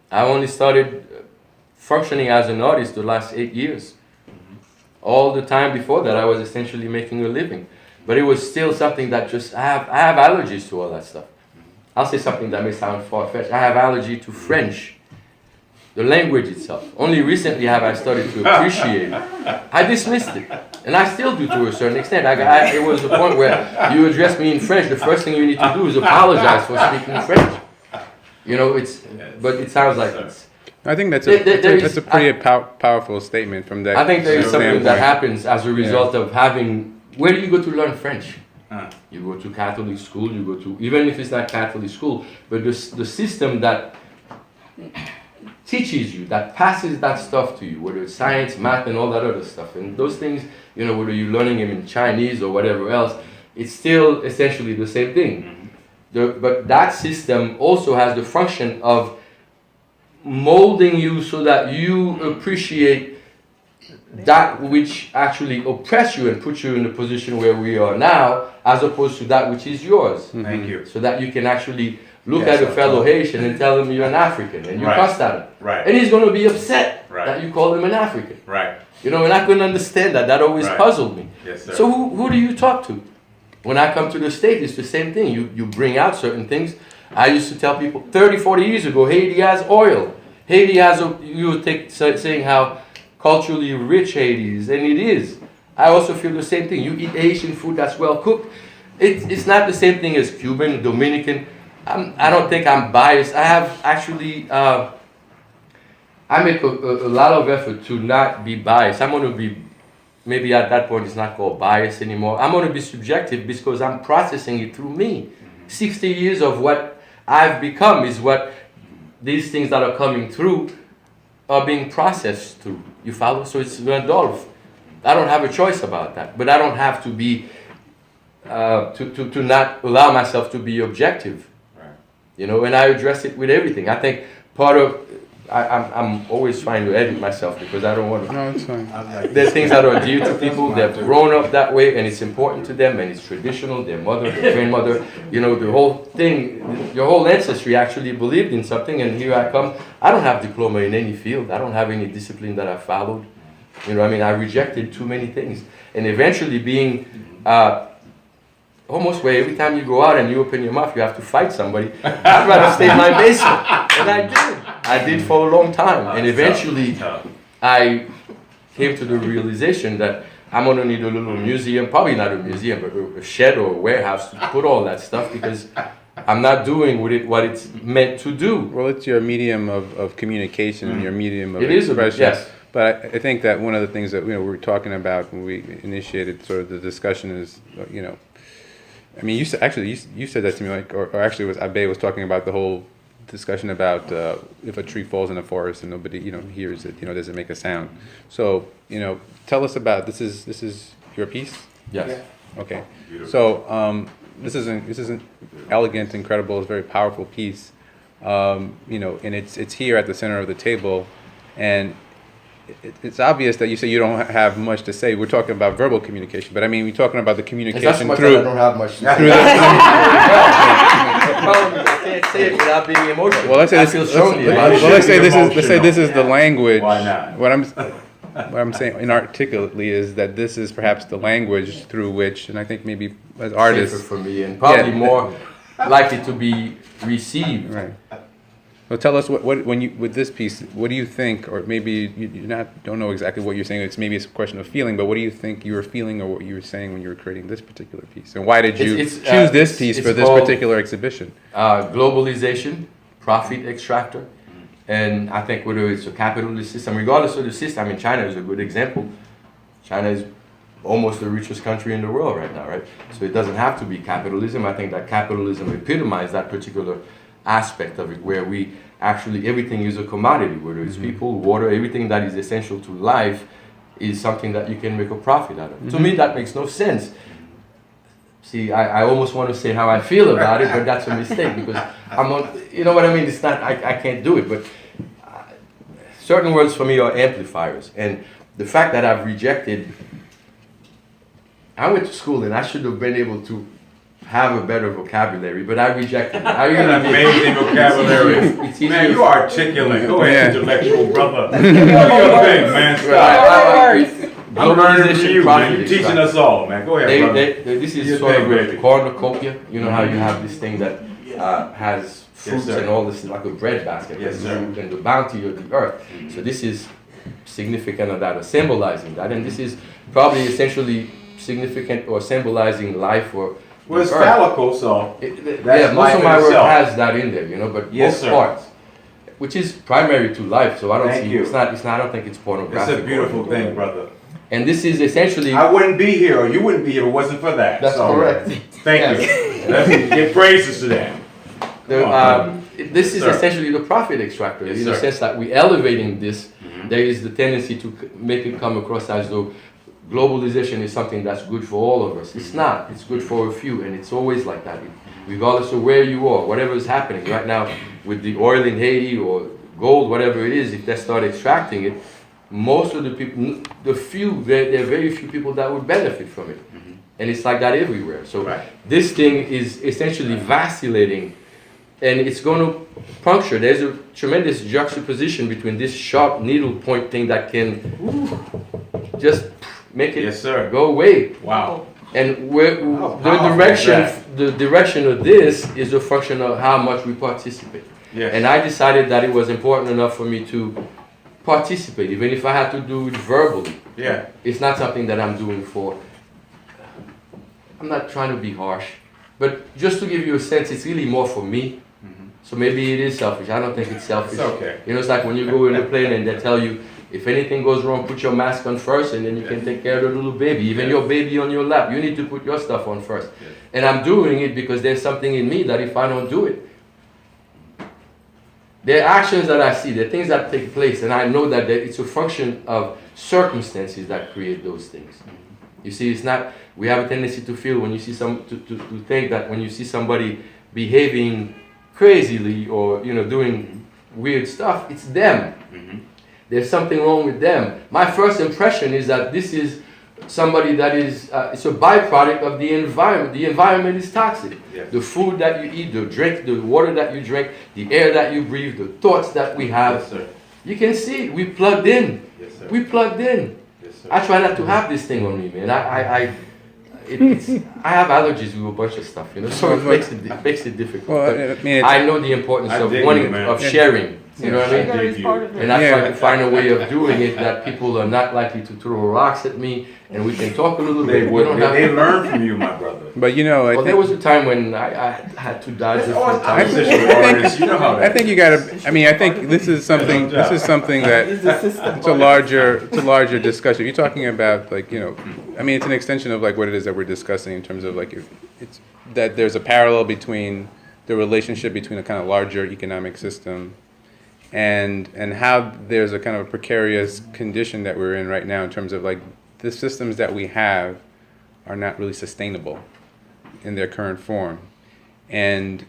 I only started functioning as an artist the last 8 years. All the time before that, I was essentially making a living. But it was still something that just, I have allergies to all that stuff. I'll say something that may sound far-fetched. I have allergy to French, the language itself. Only recently have I started to appreciate it. I dismissed it, and I still do to a certain extent. It was a point where you address me in French, the first thing you need to do is apologize for speaking French. You know, but it sounds like it's. I think that's a pretty powerful statement from that. I think there is something standpoint. that happens as a result of having. Where do you go to learn French? You go to Catholic school. You go to, even if it's not Catholic school, but the system that teaches you, that passes that stuff to you, whether it's science, math, and all that other stuff, and those things, you know, whether you're learning them in Chinese or whatever else, it's still essentially the same thing. But that system also has the function of molding you so that you appreciate that which actually oppress you and put you in the position where we are now, as opposed to that which is yours. Thank you. So that you can actually look Yes, at a fellow absolutely. Haitian and tell him you're an African, and you Right. cuss at him. Right. And he's going to be upset Right. that you call him an African. Right. You know, and I couldn't understand that. That always Right. puzzled me. Yes, sir. So who do you talk to? When I come to the States, it's the same thing. You bring out certain things. I used to tell people 30, 40 years ago, Haiti has oil. Haiti has, you would take saying how culturally rich Haiti is, and it is. I also feel the same thing. You eat Haitian food that's well cooked. It's not the same thing as Cuban, Dominican. I don't think I'm biased. I have actually, I make a lot of effort to not be biased. I'm going to be, maybe at that point it's not called bias anymore. I'm going to be subjective because I'm processing it through me. 60 years of what I've become is what these things that are coming through are being processed through. You follow? So it's Randolph. I don't have a choice about that. But I don't have to be, to not allow myself to be objective. Right. You know, and I address it with everything. I think part of, I'm always trying to edit myself because I don't want to. No, it's fine. There's things that are dear to people. They've grown up that way, and it's important to them, and it's traditional. Their mother, their grandmother, you know, the whole thing. Your whole ancestry actually believed in something, and here I come. I don't have diploma in any field. I don't have any discipline that I followed. You know, I mean, I rejected too many things, and eventually being almost where every time you go out and you open your mouth, you have to fight somebody. I'd rather stay in my basement, and I did. I did for a long time, and eventually I came to the realization that I'm gonna need a little museum, probably not a museum, but a shed or a warehouse to put all that stuff because I'm not doing with it what it's meant to do. Well, it's your medium of communication and your medium of It is, expression. yes. But I think that one of the things that we were talking about when we initiated sort of the discussion is, I mean, you said that to me, like, or actually, was Abe was talking about the whole discussion about if a tree falls in a forest and nobody hears it, does it make a sound? So tell us about this. Is your piece? Yes. Okay. So this is an elegant, incredible, it's a very powerful piece. And it's here at the center of the table, and it's obvious that you say you don't have much to say. We're talking about verbal communication, but I mean, we're talking about the communication through. I don't have much. Through I can't say it without being emotional. Well, let's say I this. feel strongly Let's, about it. well, let's say this is the language. Why not? What I'm saying inarticulately is that this is perhaps the language through which, and I think maybe as artists, Safer for me and probably more likely to be received. right. So tell us what when you with this piece, what do you think, or maybe don't know exactly what you're saying. Maybe it's a question of feeling, but what do you think you were feeling, or what you were saying when you were creating this particular piece, and why did you choose this piece for this particular exhibition? Globalization, profit extractor, and I think whether it's a capitalist system, regardless of the system, I mean, China is a good example. China is almost the richest country in the world right now, right? So it doesn't have to be capitalism. I think that capitalism epitomizes that particular aspect of it, where we actually, everything is a commodity, whether it's people, water, everything that is essential to life is something that you can make a profit out of. To me, that makes no sense. See, I almost want to say how I feel about it, but that's a mistake because you know what I mean? It's not, I can't do it, but certain words for me are amplifiers. And the fact that I've rejected, I went to school and I should have been able to have a better vocabulary, but I rejected it. I An amazing vocabulary. It's easier. Man, you are articulate. Go ahead, Yeah. intellectual brother. Do your thing, man. I'm learning from you, man. You're teaching us all, man. Go ahead, brother. This is Your sort thing, of a baby. cornucopia. You know how you have this thing that has fruits sir. and all this, like a bread basket, Yes, and sir. and the bounty of the earth. So this is significant of that, or symbolizing that, and this is probably essentially significant or symbolizing life or. Well, it's earth. phallical, so Yeah, most life of my in work itself. has that in there, but Yes, both sir. parts, which is primary to life. So I don't Thank see you. it's not. I don't think it's it's pornographic. a beautiful thing, brother. And this is essentially. I wouldn't be here, or you wouldn't be here if it wasn't for that. That's So, correct. Thank Yes. you. Let's give praises to them. The, Come on, this is Sir. essentially the profit extractor, Yes, in the sir. sense that we're elevating this. There is the tendency to make it come across as though globalization is something that's good for all of us. It's not. It's good for a few, and it's always like that. Regardless of where you are, whatever is happening right now with the oil in Haiti or gold, whatever it is, if they start extracting it, most of the people, there are very few people that would benefit from it. And it's like that everywhere. So this thing is essentially vacillating, and it's going to puncture. There's a tremendous juxtaposition between this sharp needle point thing that can just make it go away. Wow. And the direction of this is a function of how much we participate. Yes. And I decided that it was important enough for me to participate, even if I had to do it verbally. Yeah. It's not something that I'm doing for. I'm not trying to be harsh, but just to give you a sense, it's really more for me. So maybe it is selfish. I don't think it's selfish. It's okay. You know, it's like when you go in a plane and they tell you, if anything goes wrong, put your mask on first, and then you can take care of the little baby. Even your baby on your lap, you need to put your stuff on first. And I'm doing it because there's something in me that if I don't do it, there are actions that I see, there are things that take place, and I know that it's a function of circumstances that create those things. You see, it's not, we have a tendency to feel when you see to think that when you see somebody behaving crazily or, you know, doing weird stuff, it's them. There's something wrong with them. My first impression is that this is somebody that is, it's a byproduct of the environment. The environment is toxic. Yes. The food that you eat, the drink, the water that you drink, the air that you breathe, the thoughts that we have. Yes, sir. You can see it. We plugged in. Yes, sir. We plugged in. Yes, sir. I try not to have this thing on me, man. I have allergies with a bunch of stuff, you know, so it makes it difficult. Well, I mean, I know the importance I of dig wanting, you, man. of sharing. You know what I mean? Sugar is part of it. And I try to find a way of doing it that people are not likely to throw rocks at me, and we can talk a little bit. We don't have They to- learn from you, my brother. but you know, I Well, there think was a time when I had to dodge That's it. always I opposition with artists. You know how that I think you gotta. I mean, I think this is something. This is something that It's the system. it's a larger discussion. You're talking about, like, you know, I mean, it's an extension of like what it is that we're discussing in terms of like it's that there's a parallel between the relationship between a kind of larger economic system and how there's a kind of a precarious condition that we're in right now in terms of like the systems that we have are not really sustainable in their current form, and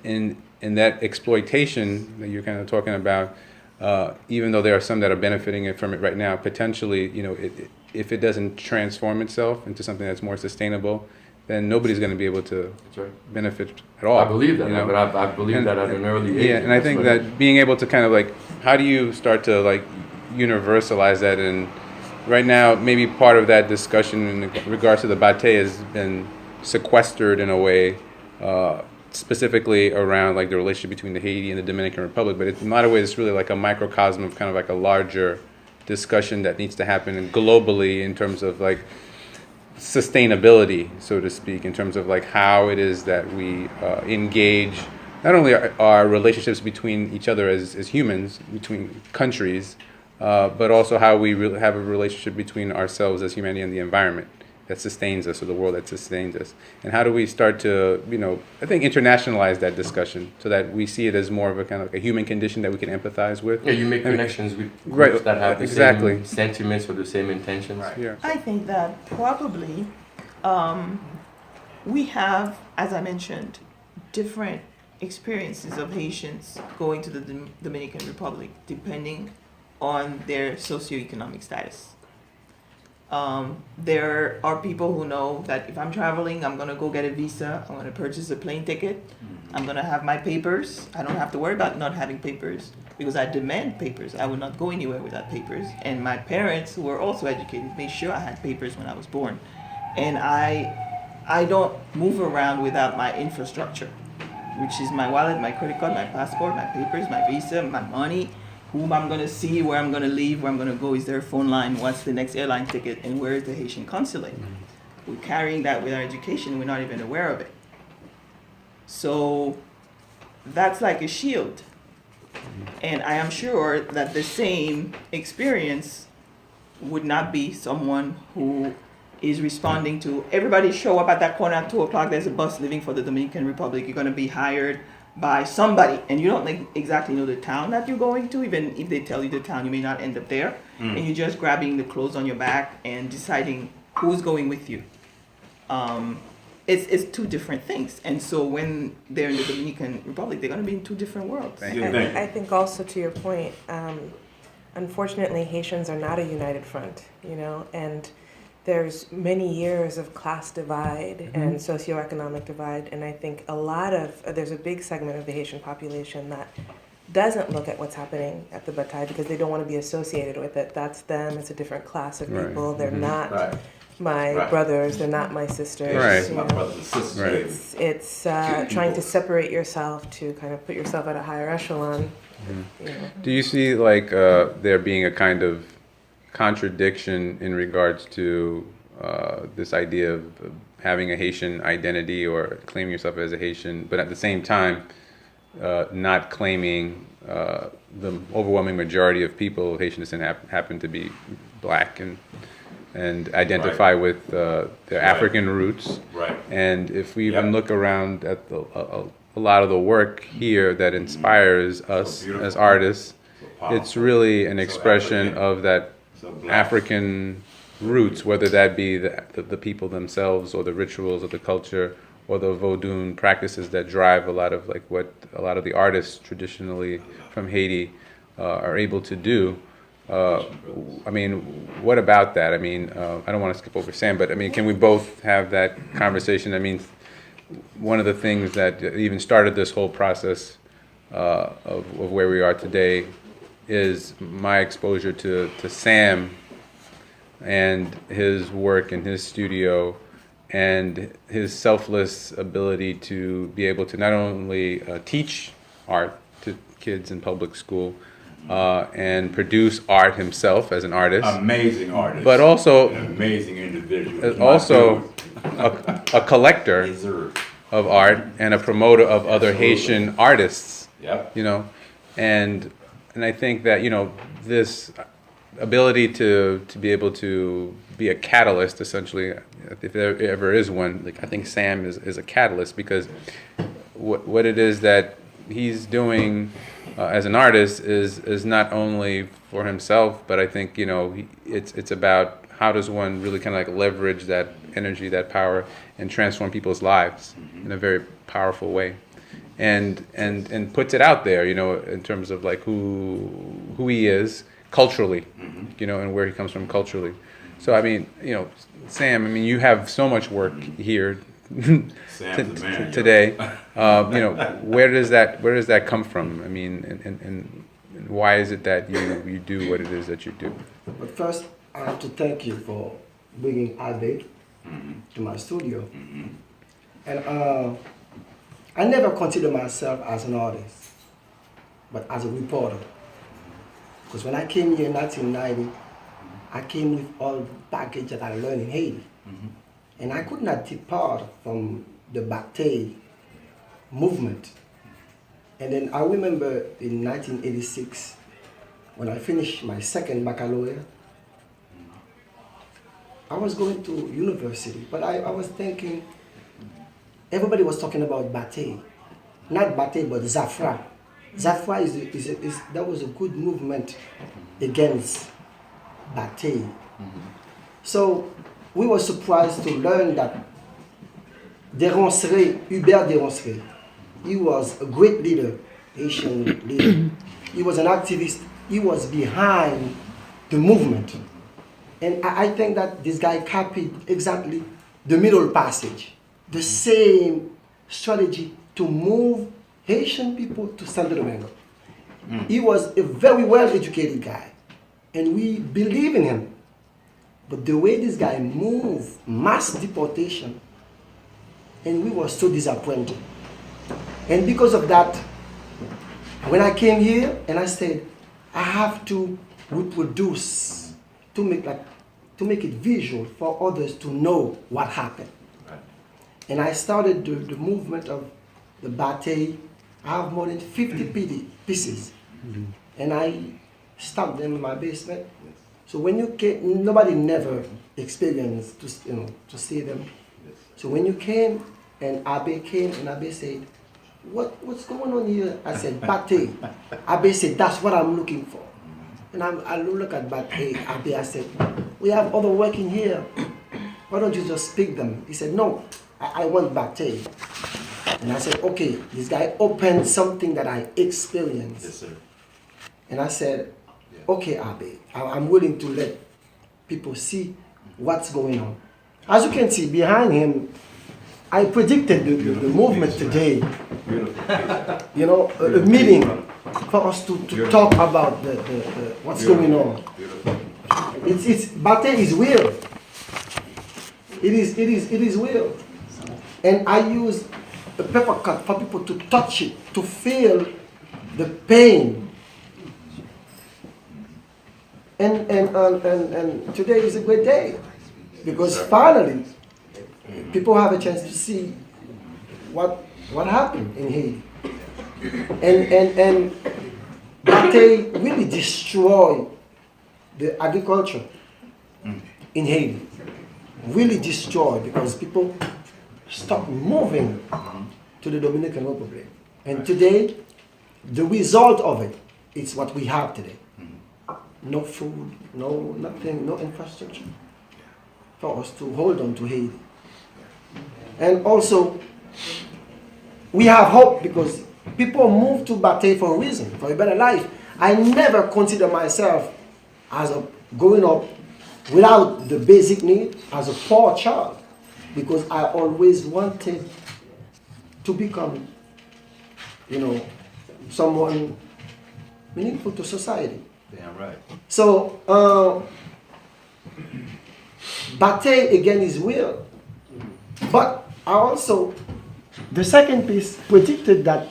in that exploitation that you're kind of talking about, even though there are some that are benefiting from it right now, potentially, you know, if it doesn't transform itself into something that's more sustainable, then nobody's going to be able to That's right. benefit at all. I believe that, you know? but I believe that at an early age. Yeah, and I That's think what- that being able to kind of like, how do you start to like universalize that? And right now, maybe part of that discussion in regards to the Batey has been sequestered in a way, specifically around like the relationship between the Haiti and the Dominican Republic. But in a lot of ways, it's really like a microcosm of kind of like a larger discussion that needs to happen globally in terms of like sustainability, so to speak, in terms of like how it is that we engage not only our relationships between each other as humans, between countries, but also how we have a relationship between ourselves as humanity and the environment that sustains us, or the world that sustains us. And how do we start to, you know, I think internationalize that discussion so that we see it as more of a kind of like a human condition that we can empathize with. Yeah, you make connections with Right, groups that have the exactly. same sentiments or the same intentions. Yeah. I think that probably we have, as I mentioned, different experiences of Haitians going to the Dominican Republic depending on their socioeconomic status. There are people who know that if I'm traveling, I'm going to go get a visa, I'm going to purchase a plane ticket, I'm going to have my papers. I don't have to worry about not having papers because I demand papers. I would not go anywhere without papers. And my parents, who were also educated, made sure I had papers when I was born. And I don't move around without my infrastructure, which is my wallet, my credit card, my passport, my papers, my visa, my money, whom I'm going to see, where I'm going to leave, where I'm going to go, is there a phone line, what's the next airline ticket, and where is the Haitian consulate. We're carrying that with our education, we're not even aware of it. So that's like a shield. And I am sure that the same experience would not be someone who is responding to, everybody show up at that corner at 2 o'clock, there's a bus leaving for the Dominican Republic, you're going to be hired by somebody, and you don't exactly know the town that you're going to. Even if they tell you the town, you may not end up there. And you're just grabbing the clothes on your back and deciding who's going with you. it's two different things. And so when they're in the Dominican Republic, they're going to be in two different worlds. Thank you. And I think also to your point, unfortunately, Haitians are not a united front, you know, and there's many years of class divide and socioeconomic divide, and I think there's a big segment of the Haitian population that doesn't look at what's happening at the Batey because they don't want to be associated with it. That's them. It's a different class of people. Right. They're not Right. my Right. brothers. They're not my sisters. Right. you My know. brothers and sisters. Right. baby. It's trying to separate yourself to kind of put yourself at a higher echelon. You know. Do you see like there being a kind of contradiction in regards to this idea of having a Haitian identity or claiming yourself as a Haitian, but at the same time not claiming the overwhelming majority of people of Haitian descent happen to be black and identify with their African roots? Right. And if we even Yep. look around at a lot of the work here that inspires us beautiful. as artists, So powerful. it's really an So expression African. of that So black. African roots, whether that be the people themselves or the rituals of the culture or the Vodun practices that drive a lot of like what a lot of the artists traditionally from Haiti are able to do. I mean, what about that? I mean, I don't want to skip over Sam, but I mean, can we both have that conversation? I mean, one of the things that even started this whole process of where we are today is my exposure to Sam and his work in his studio and his selfless ability to be able to not only teach art to kids in public school and produce art himself as an artist, Amazing artist. but also An amazing individual. also a collector Deserved. of art and a promoter of other Haitian artists. Yep. You know, and I think that, you know, this ability to be able to be a catalyst, essentially, if there ever is one, like I think Sam is a catalyst, because what it is that he's doing as an artist is not only for himself, but I think, you know, it's about how does one really kind of like leverage that energy, that power, and transform people's lives in a very powerful way. And puts it out there, you know, in terms of like who he is culturally, you know, and where he comes from culturally. So I mean, you know, Sam, I mean, you have so much work here Sam's the man, today. You know, where does that come from? I mean, and why is it that you do what it is that you do? But first, I have to thank you for bringing Ade to my studio. And I never consider myself as an artist, but as a reporter. Because when I came here in 1990, I came with all the baggage that I learned in Haiti. And I could not take part from the Batey movement. And then I remember in 1986, when I finished my second baccalaureate, I was going to university, but I was thinking, everybody was talking about Batey. Not Batey, but Zafra. Zafra that was a good movement against Batey. So we were surprised to learn that Hubert Deronceret, he was a great leader, Haitian leader. He was an activist. He was behind the movement. And I think that this guy copied exactly the Middle Passage, the same strategy to move Haitian people to Santo Domingo. He was a very well-educated guy, and we believe in him. But the way this guy moved, mass deportation, and we were so disappointed. And because of that, when I came here and I said, I have to reproduce, to make it visual for others to know what happened. Right. And I started the movement of the Batey. I have more than 50 pieces. And I stuck them in my basement. So when you came, nobody never experienced to see them. So when you came and Abe came and Abe said, what's going on here? I said, Batey. Abe said, that's what I'm looking for. And I look at Batey, Abe, I said, we have other work in here. Why don't you just pick them? He said, no, I went back to it. And I said, okay, this guy opened something that I experienced. Yes, sir. And I said, okay, Abe, I'm willing to let people see what's going on. As you can see behind him, I predicted the movement today. You know, a meeting for us to talk about the what's going on. It's Batey is real. It is real. And I use a paper cut for people to touch it, to feel the pain. And today is a great day because finally people have a chance to see what happened in Haiti. And Batey really destroyed the agriculture in Haiti. Really destroyed because people stopped moving to the Dominican Republic. And today, the result of it is what we have today. No food, no nothing, no infrastructure for us to hold on to Haiti. And also, we have hope because people move to Batey for a reason, for a better life. I never consider myself as growing up without the basic need as a poor child because I always wanted to become, you know, someone meaningful to society. Damn right. So, Batey again is real. But I also, the second piece predicted that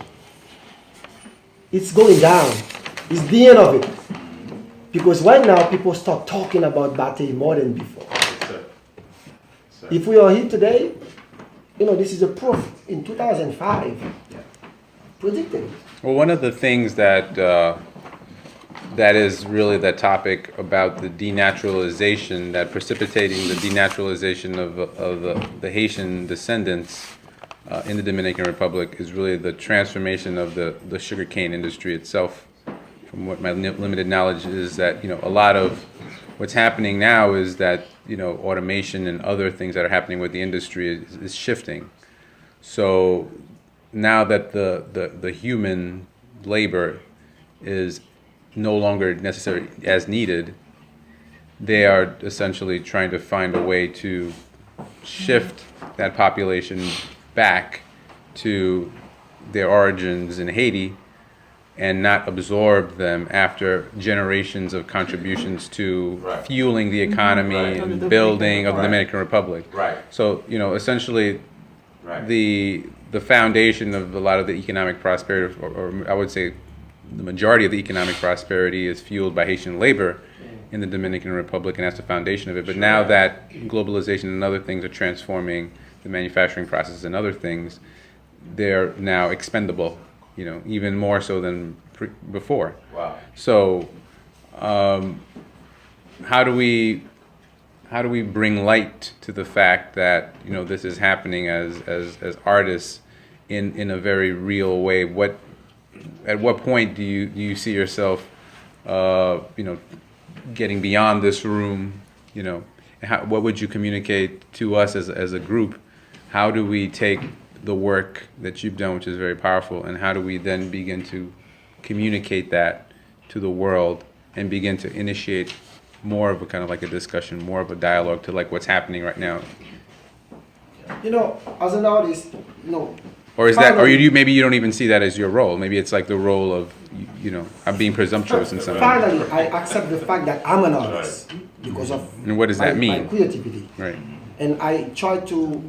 it's going down. It's the end of it. Because right now people start talking about Batey more than before. Yes, sir. Yes, sir. If we are here today, you know, this is a proof. In 2005, predicted it. Well, one of the things that that is really the topic about the denaturalization, that precipitating the denaturalization of the Haitian descendants in the Dominican Republic is really the transformation of the sugarcane industry itself. From what my limited knowledge is, that, you know, a lot of what's happening now is that, you know, automation and other things that are happening with the industry is shifting. So now that the human labor is no longer necessary as needed, they are essentially trying to find a way to shift that population back to their origins in Haiti and not absorb them after generations of contributions to Right. fueling the economy and building of the Dominican Republic. Right. So, you know, essentially Right. the foundation of a lot of the economic prosperity, or I would say the majority of the economic prosperity, is fueled by Haitian labor in the Dominican Republic, and that's the foundation of it. But now that globalization and other things are transforming the manufacturing process and other things, they're now expendable, you know, even more so than before. Wow. So, how do we bring light to the fact that, you know, this is happening as artists in a very real way? At what point do you see yourself, you know, getting beyond this room, you know? And what would you communicate to us as a group? How do we take the work that you've done, which is very powerful, and how do we then begin to communicate that to the world and begin to initiate more of a kind of like a discussion, more of a dialogue to like what's happening right now? You know, as an artist, you know. Or is that, or finally- maybe you don't even see that as your role. Maybe it's like the role of, you know, I'm being presumptuous in some way. Finally, I accept the fact that I'm an artist because of And what does that mean? my creativity. Right. And I try to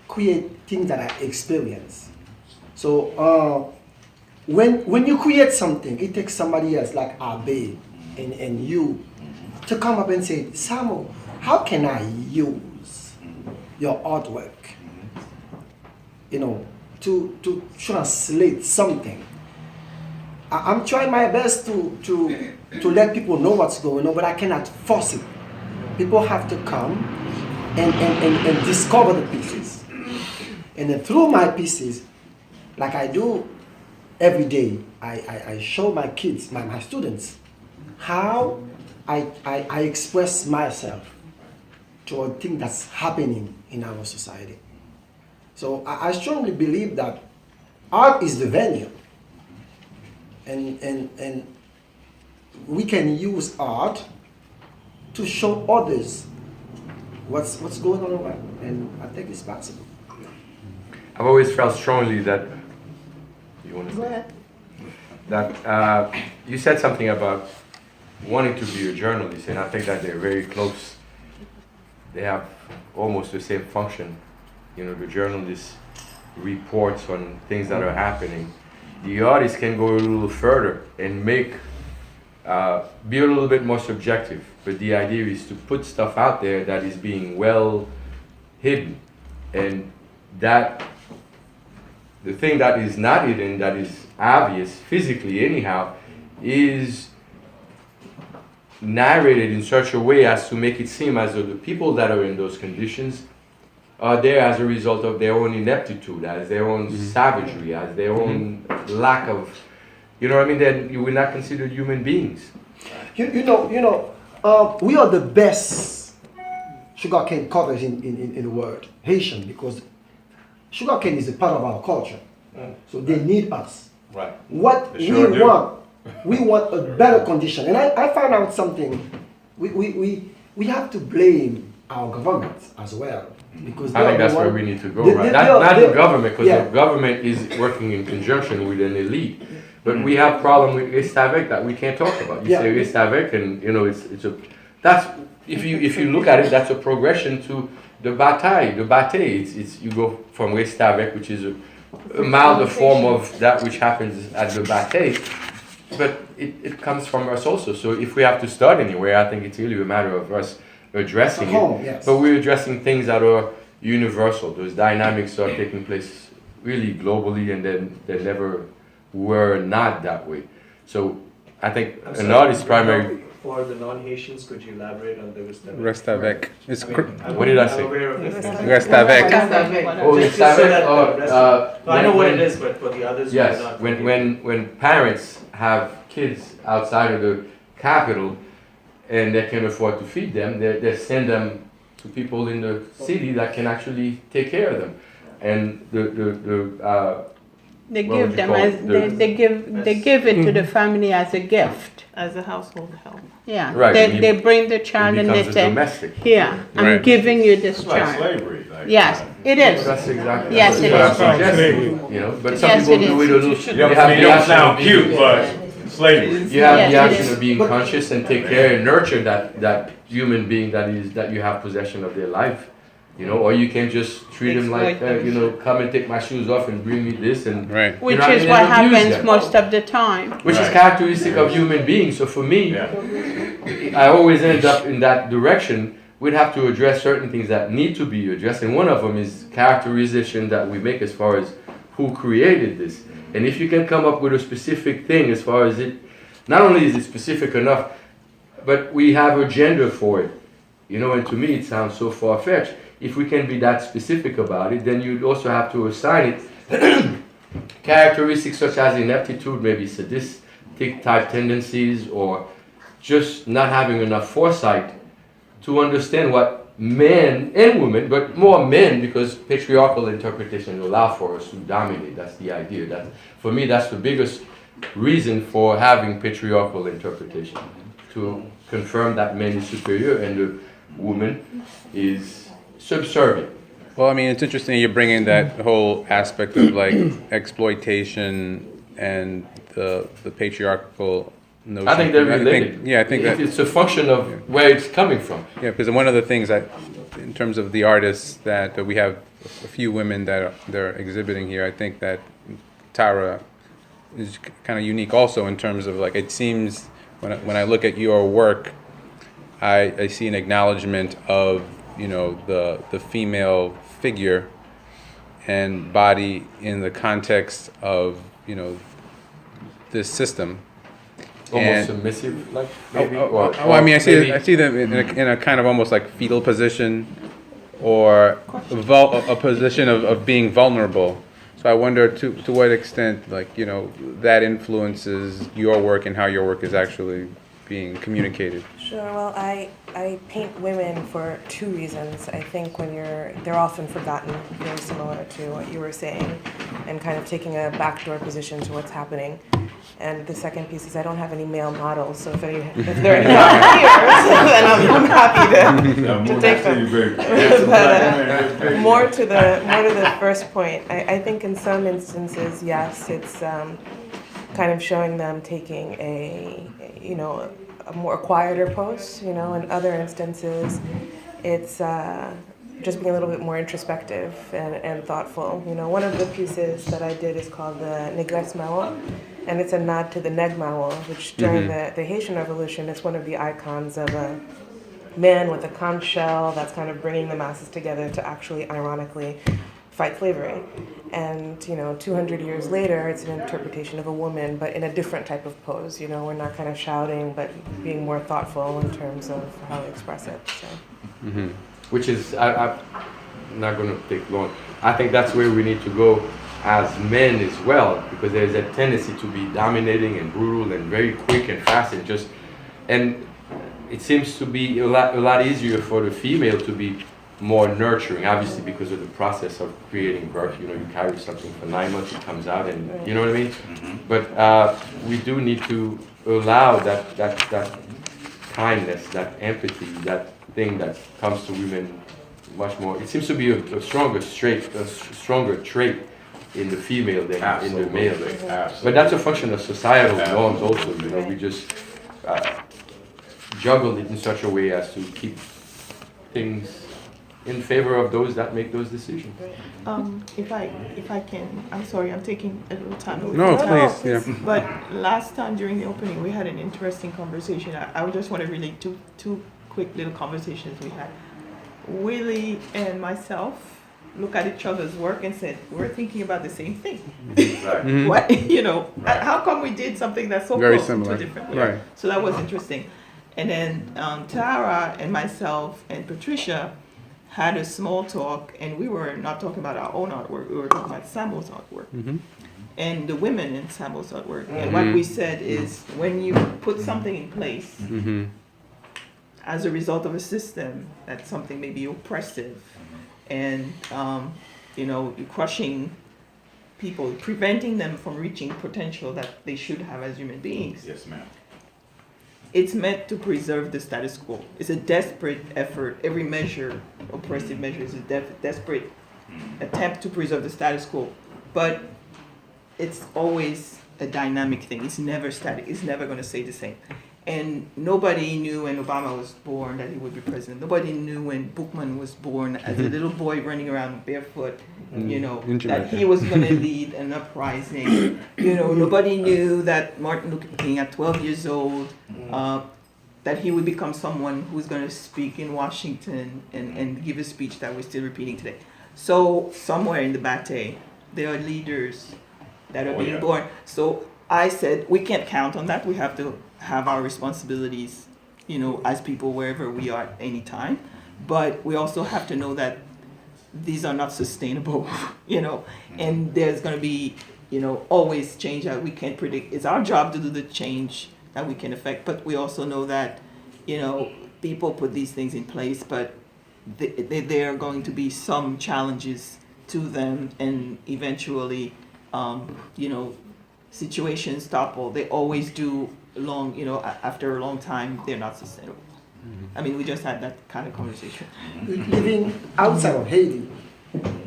create things that I experience. So when you create something, it takes somebody else like Abe and you to come up and say, Samo, how can I use your artwork, you know, to translate something? I'm trying my best to let people know what's going on, but I cannot force it. People have to come and discover the pieces. And then through my pieces, like I do every day, I show my kids, my students, how I express myself to a thing that's happening in our society. So I strongly believe that art is the venue, and we can use art to show others what's going on around, and I think it's possible. I've always felt strongly that. You want to Go say? ahead. That you said something about wanting to be a journalist, and I think that they're very close. They have almost the same function. You know, the journalist reports on things that are happening. The artist can go a little further and make be a little bit more subjective. But the idea is to put stuff out there that is being well hidden, and that the thing that is not hidden, that is obvious physically anyhow, is narrated in such a way as to make it seem as though the people that are in those conditions are there as a result of their own ineptitude, as their own savagery, as their own lack of, you know what I mean? Then you will not consider human beings. You know, we are the best sugarcane cutters in the world, Haitian, because sugarcane is a part of our culture. So they need us. Right. What They sure we do. want a better condition. And I found out something. We have to blame our government as well. Because I think that's where we need to go, right? Not the government, because the government is working in conjunction with an elite. But we have problem with Reste Avec that we can't talk about. You say Reste Avec, and you know that's if you look at it, that's a progression to the Batey. The Batey, it's you go from Reste Avec, which is a milder form of that which happens at the Batey, but it comes from us also. So if we have to start anywhere, I think it's really a matter of us addressing it. Yes. But we're addressing things that are universal. Those dynamics are taking place really globally, and then they never were not that way. So I think an artist's primary. For the non-Haitians, could you elaborate on the Reste Avec? Reste avec. It's What did I say? I'm aware of this. Reste avec. Oh, Just Reste so Avec, that or, the rest I know what when- it is, but for the others, Yes, who are not when parents have kids outside of the capital and they can afford to feed them, they send them to people in the city that can actually take care of them. And They What give would you them call as it? they give it to the family as a gift. As a household help. Yeah. Right, They, and you- they bring the child and they becomes a say, domestic. "Here, I'm Right. giving you this It's like child." slavery. Like, Yes, it is. That's exactly Yes, what it I'm is. suggesting, you know. But some Yes, people it do is. it a little. You don't sound cute, but slavery. You have the Yes, it action is. of being conscious and take care and nurture that human being that you have possession of their life, you know. Or you can just treat them like, you know, come and take my shoes off and bring me this, and Right. Which know, is and what abuse happens them. most of the time. which is Right. characteristic of human beings. So for me, Yeah. I always end up in that direction. We'd have to address certain things that need to be addressed, and one of them is characterization that we make as far as who created this. And if you can come up with a specific thing as far as it, not only is it specific enough, but we have a gender for it. You know, and to me it sounds so far-fetched. If we can be that specific about it, then you'd also have to assign it characteristics such as ineptitude, maybe sadistic type tendencies, or just not having enough foresight to understand what men and women, but more men, because patriarchal interpretation allow for us to dominate. That's the idea. That for me, that's the biggest reason for having patriarchal interpretation, to confirm that man is superior and the woman is subservient. Well, I mean, it's interesting you bring in that whole aspect of like exploitation and the patriarchal notion. I think they're related. I think that It's a function of where it's coming from. yeah, because one of the things that, in terms of the artists, that we have a few women that they're exhibiting here. I think that Tara is kind of unique also in terms of like it seems when I look at your work, I see an acknowledgement of the female figure and body in the context of this system. Almost submissive, like maybe. Or I mean, maybe- I see them in a kind of almost like fetal position, or a position of being vulnerable. So I wonder to what extent, like that influences your work and how your work is actually being communicated? Sure. Well, I paint women for two reasons. I think they're often forgotten, very similar to what you were saying, and kind of taking a backdoor position to what's happening. And the second piece is I don't have any male models, so if there are any volunteers, then I'm happy to take them. But more to the first point, I think in some instances, yes, it's kind of showing them taking a more quieter post. In other instances, it's just being a little bit more introspective and thoughtful. One of the pieces that I did is called the Négresse Mao, and it's a nod to the Neg Mao, which during the Haitian Revolution is one of the icons of a man with a conch shell that's kind of bringing the masses together to actually, ironically, fight slavery. And 200 years later, it's an interpretation of a woman, but in a different type of pose. We're not kind of shouting, but being more thoughtful in terms of how we express it. So. Which is, I'm not going to take long. I think that's where we need to go as men as well, because there's a tendency to be dominating and brutal and very quick and fast and it seems to be a lot easier for the female to be more nurturing, obviously because of the process of creating birth. You carry something for 9 months, it comes out, and you know what I mean. But we do need to allow that kindness, that empathy, that thing that comes to women much more. It seems to be a stronger trait in the female than in the male. But that's a function of societal norms also. We just juggle it in such a way as to keep things in favor of those that make those decisions. If I can, I'm sorry, I'm taking a little time away. No, please. Yeah. But last time during the opening, we had an interesting conversation. I just want to relate two quick little conversations we had. Willie and myself look at each other's work and said, we're thinking about the same thing. What, how come we did something that's so Very close similar. to different? Right. So that was interesting. And then Tara and myself and Patricia had a small talk, and we were not talking about our own artwork, we were talking about Samo's artwork. And the women in Samo's artwork. And what we said is, when you put something in place, as a result of a system that's something maybe oppressive, and you're crushing people, preventing them from reaching potential that they should have as human beings. Yes, ma'am. It's meant to preserve the status quo. It's a desperate effort. Every measure, oppressive measure, is a desperate attempt to preserve the status quo. But it's always a dynamic thing. It's never static. It's never going to stay the same. And nobody knew when Obama was born that he would be president. Nobody knew when Bookman was born as a little boy running around barefoot, that he was going to lead an uprising. Nobody knew that Martin Luther King at 12 years old, that he would become someone who's going to speak in Washington and give a speech that we're still repeating today. So somewhere in the Batey, there are leaders that are being born. So I said, we can't count on that. We have to have our responsibilities, as people wherever we are at any time. But we also have to know that these are not sustainable, and there's going to be, always change that we can't predict. It's our job to do the change that we can affect, but we also know that, people put these things in place, but there are going to be some challenges to them, and eventually, situations topple. They always do after a long time, they're not sustainable. I mean, we just had that kind of conversation. Living outside of Haiti,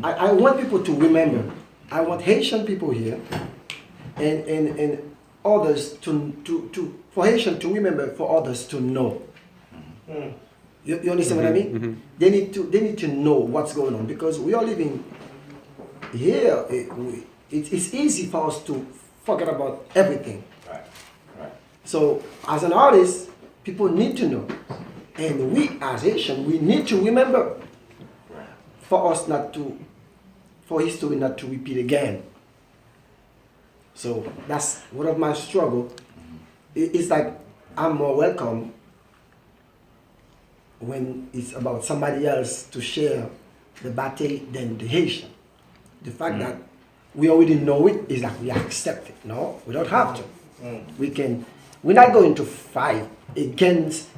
I want people to remember. I want Haitian people here and others for Haitian to remember, for others to know. You understand what I mean? They need to know what's going on, because we are living here. It's easy for us to forget about everything. Right. So as an artist, people need to know. And we as Haitian, we need to remember, for history not to repeat again. So that's one of my struggle. It's like I'm more welcome when it's about somebody else to share the Batey than the Haitian. The fact that we already know it is like we accept it. No, we don't have to. We can We're not going to fight against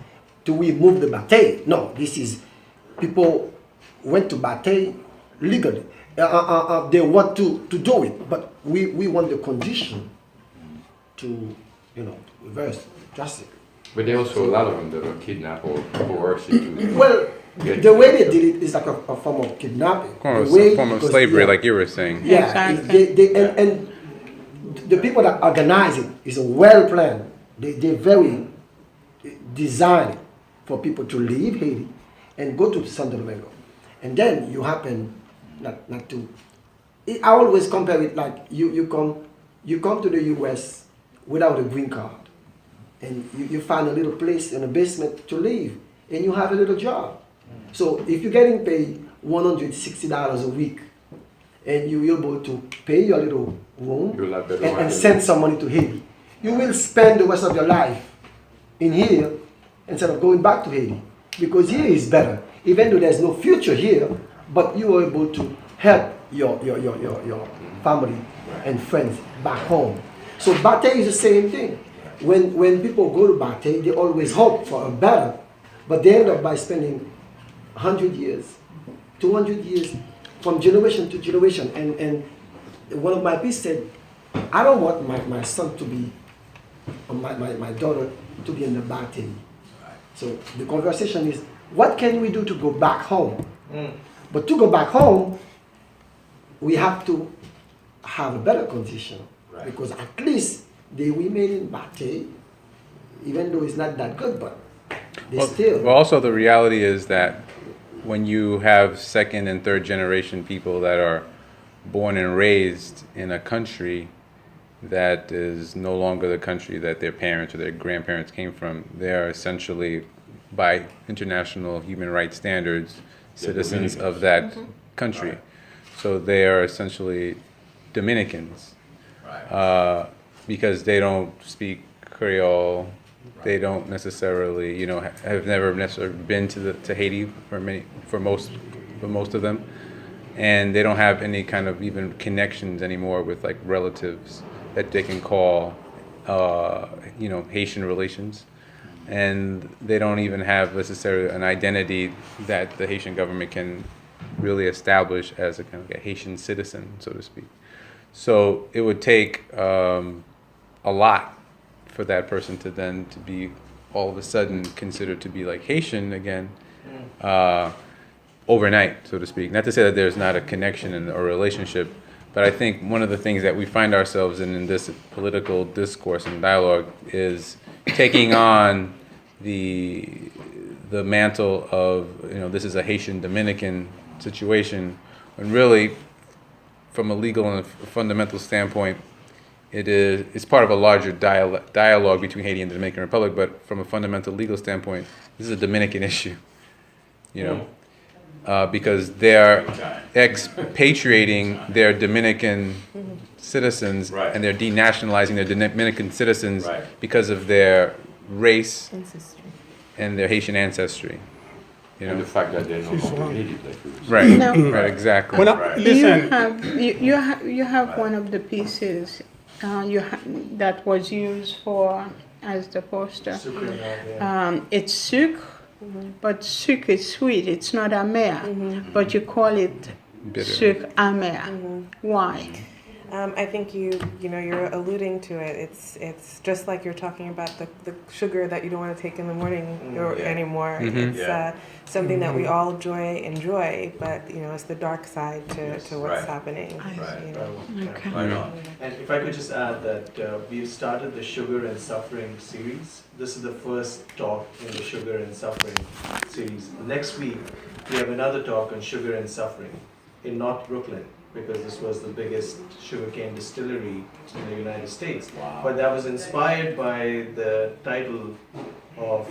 to remove the Batey. No, this is people went to Batey legally. They want to do it, but we want the condition to, reverse drastically. But there are also a lot of them that are kidnapped or coerced into. Well, the way they did it is like a form of kidnapping. Form of slavery, like you were saying. Yeah, Exactly. and the people that organize it is well planned. They're very designed for people to leave Haiti and go to Santo Domingo, and then you happen not to. I always compare it like you come to the U.S. without a green card, and you find a little place in a basement to live, and you have a little job. So if you're getting paid $160 a week, and you're able to pay your little room and send some money to Haiti, you will spend the rest of your life in here instead of going back to Haiti, because here is better. Even though there's no future here, but you are able to help your family and friends back home. So Batey is the same thing. When people go to Batey, they always hope for a better, but they end up by spending 100 years, 200 years, from generation to generation. And one of my pieces said, I don't want my son to be, or my daughter to be in the Batey. So the conversation is, what can we do to go back home? But to go back home, we have to have a better condition, because at least they remain in Batey, even though it's not that good, but they still. Well, also the reality is that when you have second and third generation people that are born and raised in a country that is no longer the country that their parents or their grandparents came from, they are essentially, by international human rights standards, citizens of that country. So they are essentially Dominicans, because they don't speak Creole. They don't necessarily, have never necessarily been to Haiti for most of them, and they don't have any kind of even connections anymore with like relatives that they can call, Haitian relations, and they don't even have necessarily an identity that the Haitian government can really establish as a kind of a Haitian citizen, so to speak. So it would take a lot for that person to then to be all of a sudden considered to be like Haitian again, overnight, so to speak. Not to say that there's not a connection or relationship, but I think one of the things that we find ourselves in this political discourse and dialogue is taking on the mantle of, this is a Haitian Dominican situation, when really, from a legal and a fundamental standpoint, it's part of a larger dialogue between Haiti and the Dominican Republic, but from a fundamental legal standpoint, this is a Dominican issue, because they're expatriating their Dominican citizens, and they're denationalizing their Dominican citizens because of their race and their Haitian ancestry. And the fact that they're no longer Haiti, like we were saying. Right, No. right, exactly. You have one of the pieces that was used as the poster. It's sucre, but sucre is sweet. It's not amer, but you call it Bitter. sucre amer. Why? I think you're alluding to it. It's just like you're talking about the sugar that you don't want to take in the morning anymore. It's something that we all enjoy, but it's the dark side to what's happening. Okay. And if I could just add that we've started the Sugar and Suffering series. This is the first talk in the Sugar and Suffering series. Next week, we have another talk on sugar and suffering in North Brooklyn, because this was the biggest sugarcane distillery in the United States. Wow. But that was inspired by the title of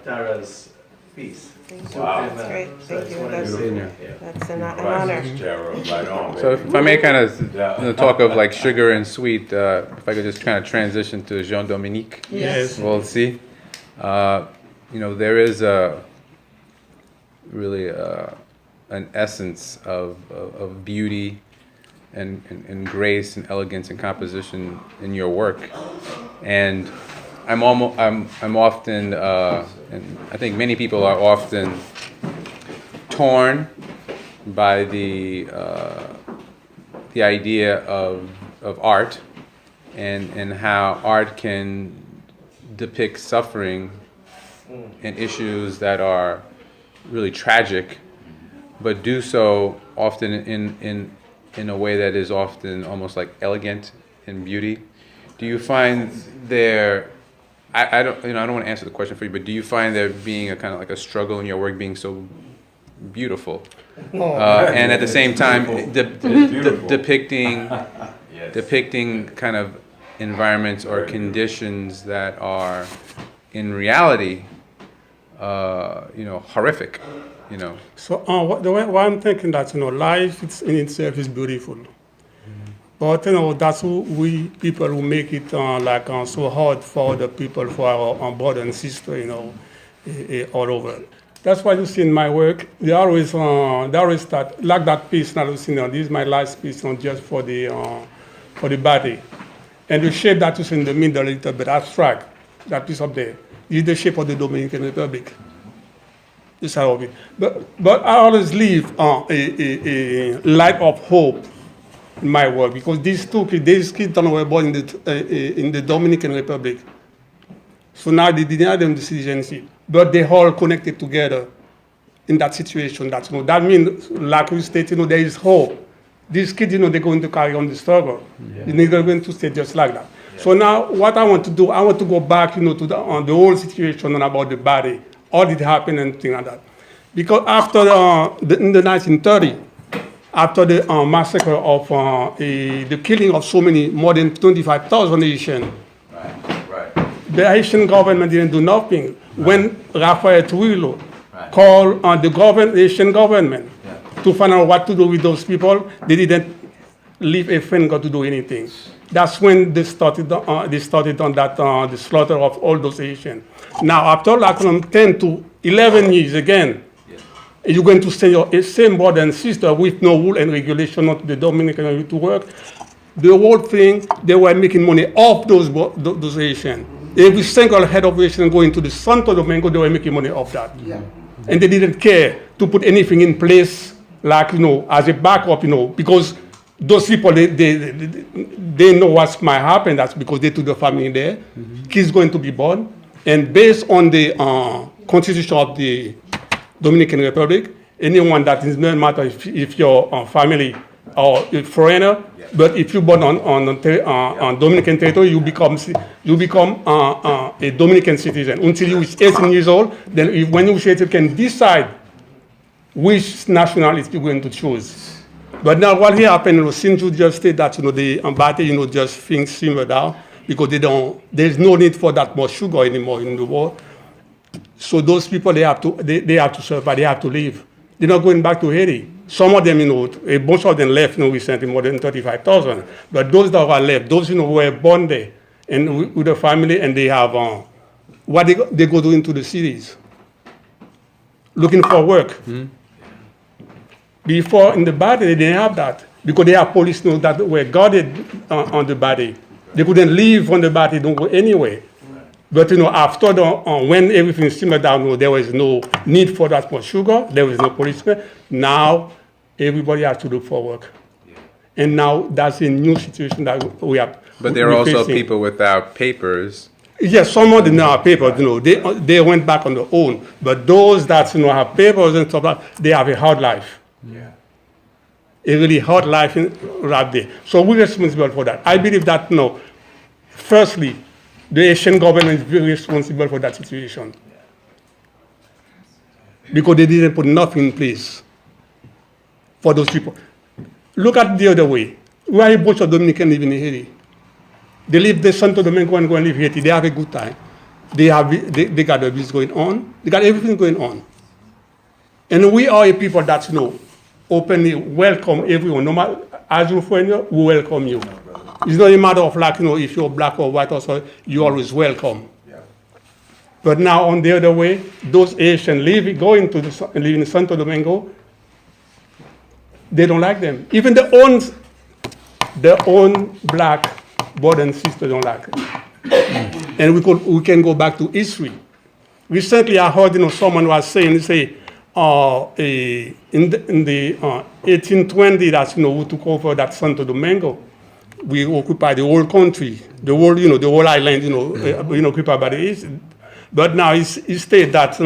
Tara's piece. Wow. That's great. So I Thank just you. wanted to say that. That's an honor. Right on, So baby. if I may kind of talk of like sugar and sweet, if I could just kind of transition to Jean-Dominique. Yes. We'll see. There is really an essence of beauty and grace and elegance and composition in your work. And I'm often, and I think many people are often torn by the idea of art and how art can depict suffering and issues that are really tragic, but do so often in a way that is often almost like elegant in beauty. Do you find there, I don't want to answer the question for you, but do you find there being a kind of like a struggle in your work being so beautiful, and at the same time depicting kind of environments or conditions that are in reality, horrific, So the way I'm thinking that life in itself is beautiful, but that's who we people who make it so hard for the people, for our brother and sister, all over. That's why you see in my work, they always start like that piece. Now you see, this is my last piece, just for the Batey, and the shape that you see in the middle, a little bit abstract. That piece up there is the shape of the Dominican Republic. This how of it. But I always leave a light of hope in my work, because these kids were born in the Dominican Republic. So now they didn't have them the citizenship, but they all connected together in that situation. That means, like we stated, there is hope. These kids, they're going to carry on the struggle. Yeah. They're not going to stay just like that. Yeah. So now what I want to do, I want to go back, to the whole situation about the body, all it happened and things like that. Because after in the 1930, after the massacre of the killing of more than 25,000 Haitians, the Haitian government didn't do nothing. When Raphael Trujillo called the Haitian government to find out what to do with those people, they didn't leave a finger to do anything. That's when they started on that the slaughter of all those Haitians. Now, after from 10 to 11 years again, you're going to send your same brother and sister with no rule and regulation not the Dominican Republic to work. The whole thing, they were making money off those Haitians. Every single head of Haitian going to the Santo Domingo, they were making money off that. Yeah. And they didn't care to put anything in place, like, as a backup, because those people, they know what might happen. That's because they took the family there. Mm-hmm. Kids going to be born. And based on the constitution of the Dominican Republic, anyone that is, no matter if you're family or a foreigner, but if you're born on Dominican territory, you become a Dominican citizen. Until you reach 18 years old, then when you reach 18, you can decide which nationality you're going to choose. But now what here happened, since you just said that, the Batey, just things simmer down, because there's no need for that much sugar anymore in the world. So those people, they have to survive, they have to live. They're not going back to Haiti. Some of them, a bunch of them left, recently, more than 35,000. But those that are left, those, who were born there, and with the family, and they have, what they go to into the cities, looking for work. Mm-hmm. Before, in the Batey, they didn't have that, because they have police that were guarded on the Batey. They couldn't leave on the Batey, don't go anywhere. But after when everything simmered down, there was no need for that much sugar. There was no policeman. Now everybody has to look for work, and now that's a new situation that we have. But there are also people without papers. Yes, some of them have papers. They went back on their own. But those that have papers and stuff, they have a hard life. Yeah, a really hard life right there. So we're responsible for that. I believe that firstly, the Haitian government is very responsible for that situation, because they didn't put nothing in place for those people. Look at the other way. We have a bunch of Dominicans living in Haiti. They leave the Santo Domingo and go and live in Haiti. They have a good time. They got the business going on. They got everything going on. And we are a people that openly welcome everyone. No matter as you're foreigner, we welcome you. It's not a matter of if you're black or white or so, you're always welcome. Yeah. But now on the other way, those Asians live in Santo Domingo, they don't like them. Even their own black brother and sister don't like it. and we can go back to history. Recently, I heard someone was saying, in the 1820, that we took over that Santo Domingo. We occupied the whole country, the whole island, occupied by the East. But now it states that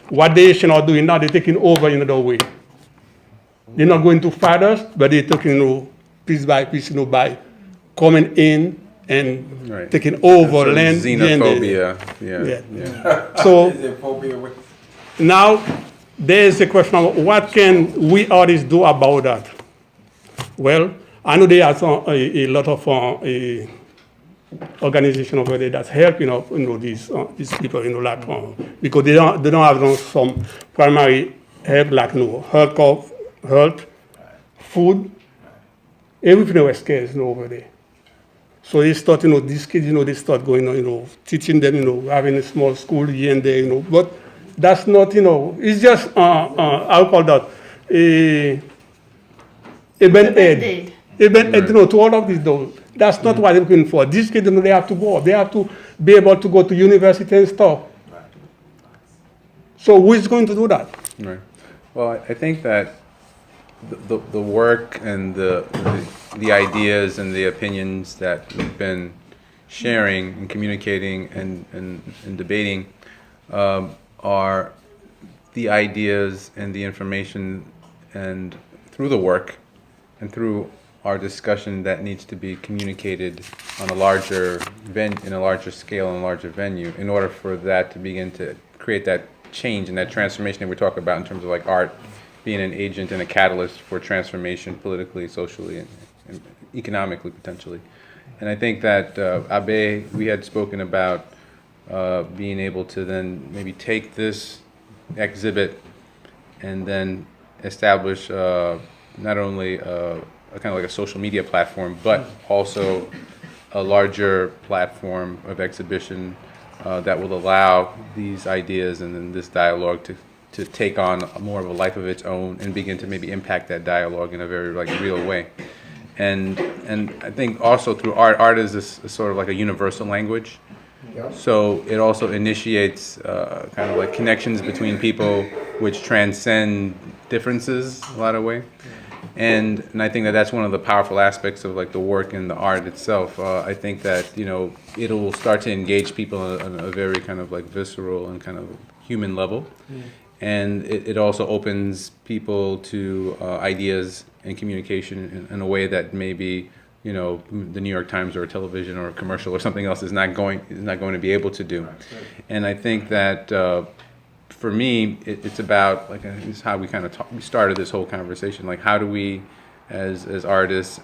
what the Haitians are doing now, they're taking over in another way. They're not going to fight us, but they're taking piece by piece, by coming in and taking over land. Xenophobia. So now there's a question of what can we artists do about that? Well, I know there are a lot of organizations over there that's helping these people, because they don't have some primary help like health, food, everything was scarce over there. So they start, these kids, they start going, teaching them, having a small school here and there, but that's not, it's just, I'll call that a band-aid. A band-aid, to all of these, though. That's not what they're looking for. These kids, they have to go. They have to be able to go to university and stuff. So who is going to do that? Right. Well, I think that the work and the ideas and the opinions that we've been sharing and communicating and debating are the ideas and the information, and through the work and through our discussion that needs to be communicated on a larger in a larger scale and a larger venue in order for that to begin to create that change and that transformation that we talk about in terms of like art being an agent and a catalyst for transformation politically, socially, and economically potentially. And I think that Abe, we had spoken about being able to then maybe take this exhibit and then establish not only a kind of like a social media platform, but also a larger platform of exhibition that will allow these ideas and then this dialogue to take on more of a life of its own and begin to maybe impact that dialogue in a very like real way. And I think also through art is this sort of like a universal language. Yeah. So it also initiates kind of like connections between people which transcend differences a lot of way. And I think that that's one of the powerful aspects of like the work and the art itself. I think that it'll start to engage people on a very kind of like visceral and kind of human level. And it also opens people to ideas and communication in a way that maybe the New York Times or a television or a commercial or something else is not going to be able to do. And I think that for me, it's about like it's how we kind of we started this whole conversation. Like, how do we, as artists,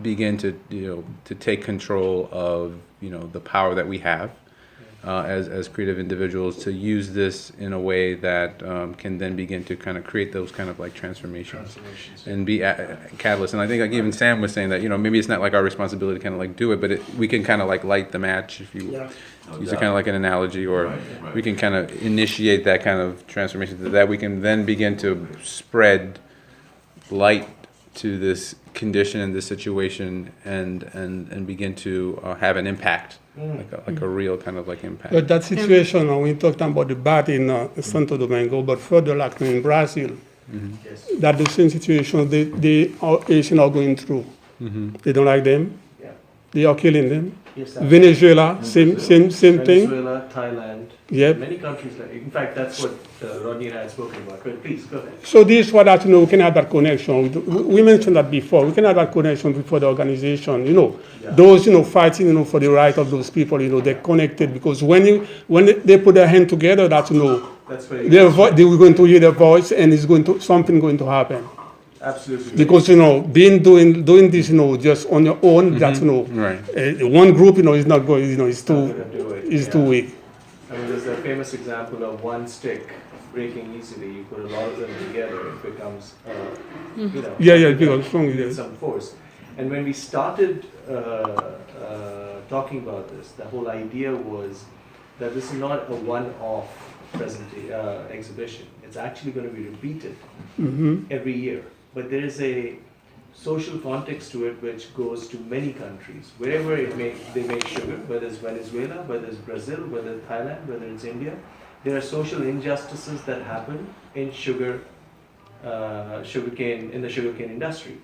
begin to to take control of the power that we have as creative individuals, to use this in a way that can then begin to kind of create those kind of like transformations. And be a catalyst. And I think like even Sam was saying that maybe it's not like our responsibility to kind of like do it, but we can kind of like light the match, if you use it kind of like an analogy, or we can kind of initiate that kind of transformation, so that we can then begin to spread light to this condition and this situation and begin to have an impact. Like a real kind of like impact. But that situation, we talked about the Batey in Santo Domingo, but further like in Brazil, that the same situation they Asians are going through. They don't like them. Yeah. They are killing them. Yes, Venezuela, same thing. Venezuela, Thailand. Yep. Many countries. In fact, that's what Rodney and I had spoken about. But please go ahead. So this is what we can have that connection. We mentioned that before. We can have that connection before the organization. Those fighting for the right of those people. They're connected, because when they put their hand together, that's they're going to hear their voice, and something going to happen. Absolutely. Because doing this just on your own, that's one group is not going, it's too weak. I mean, there's a famous example of one stick breaking easily. You put a lot of them together, it becomes it becomes strong with some force. And when we started talking about this, the whole idea was that this is not a one-off exhibition. It's actually going to be repeated every year. But there is a social context to it which goes to many countries. Wherever they make sugar, whether it's Venezuela, whether it's Brazil, whether it's Thailand, whether it's India, there are social injustices that happen in sugarcane, in the sugarcane industry.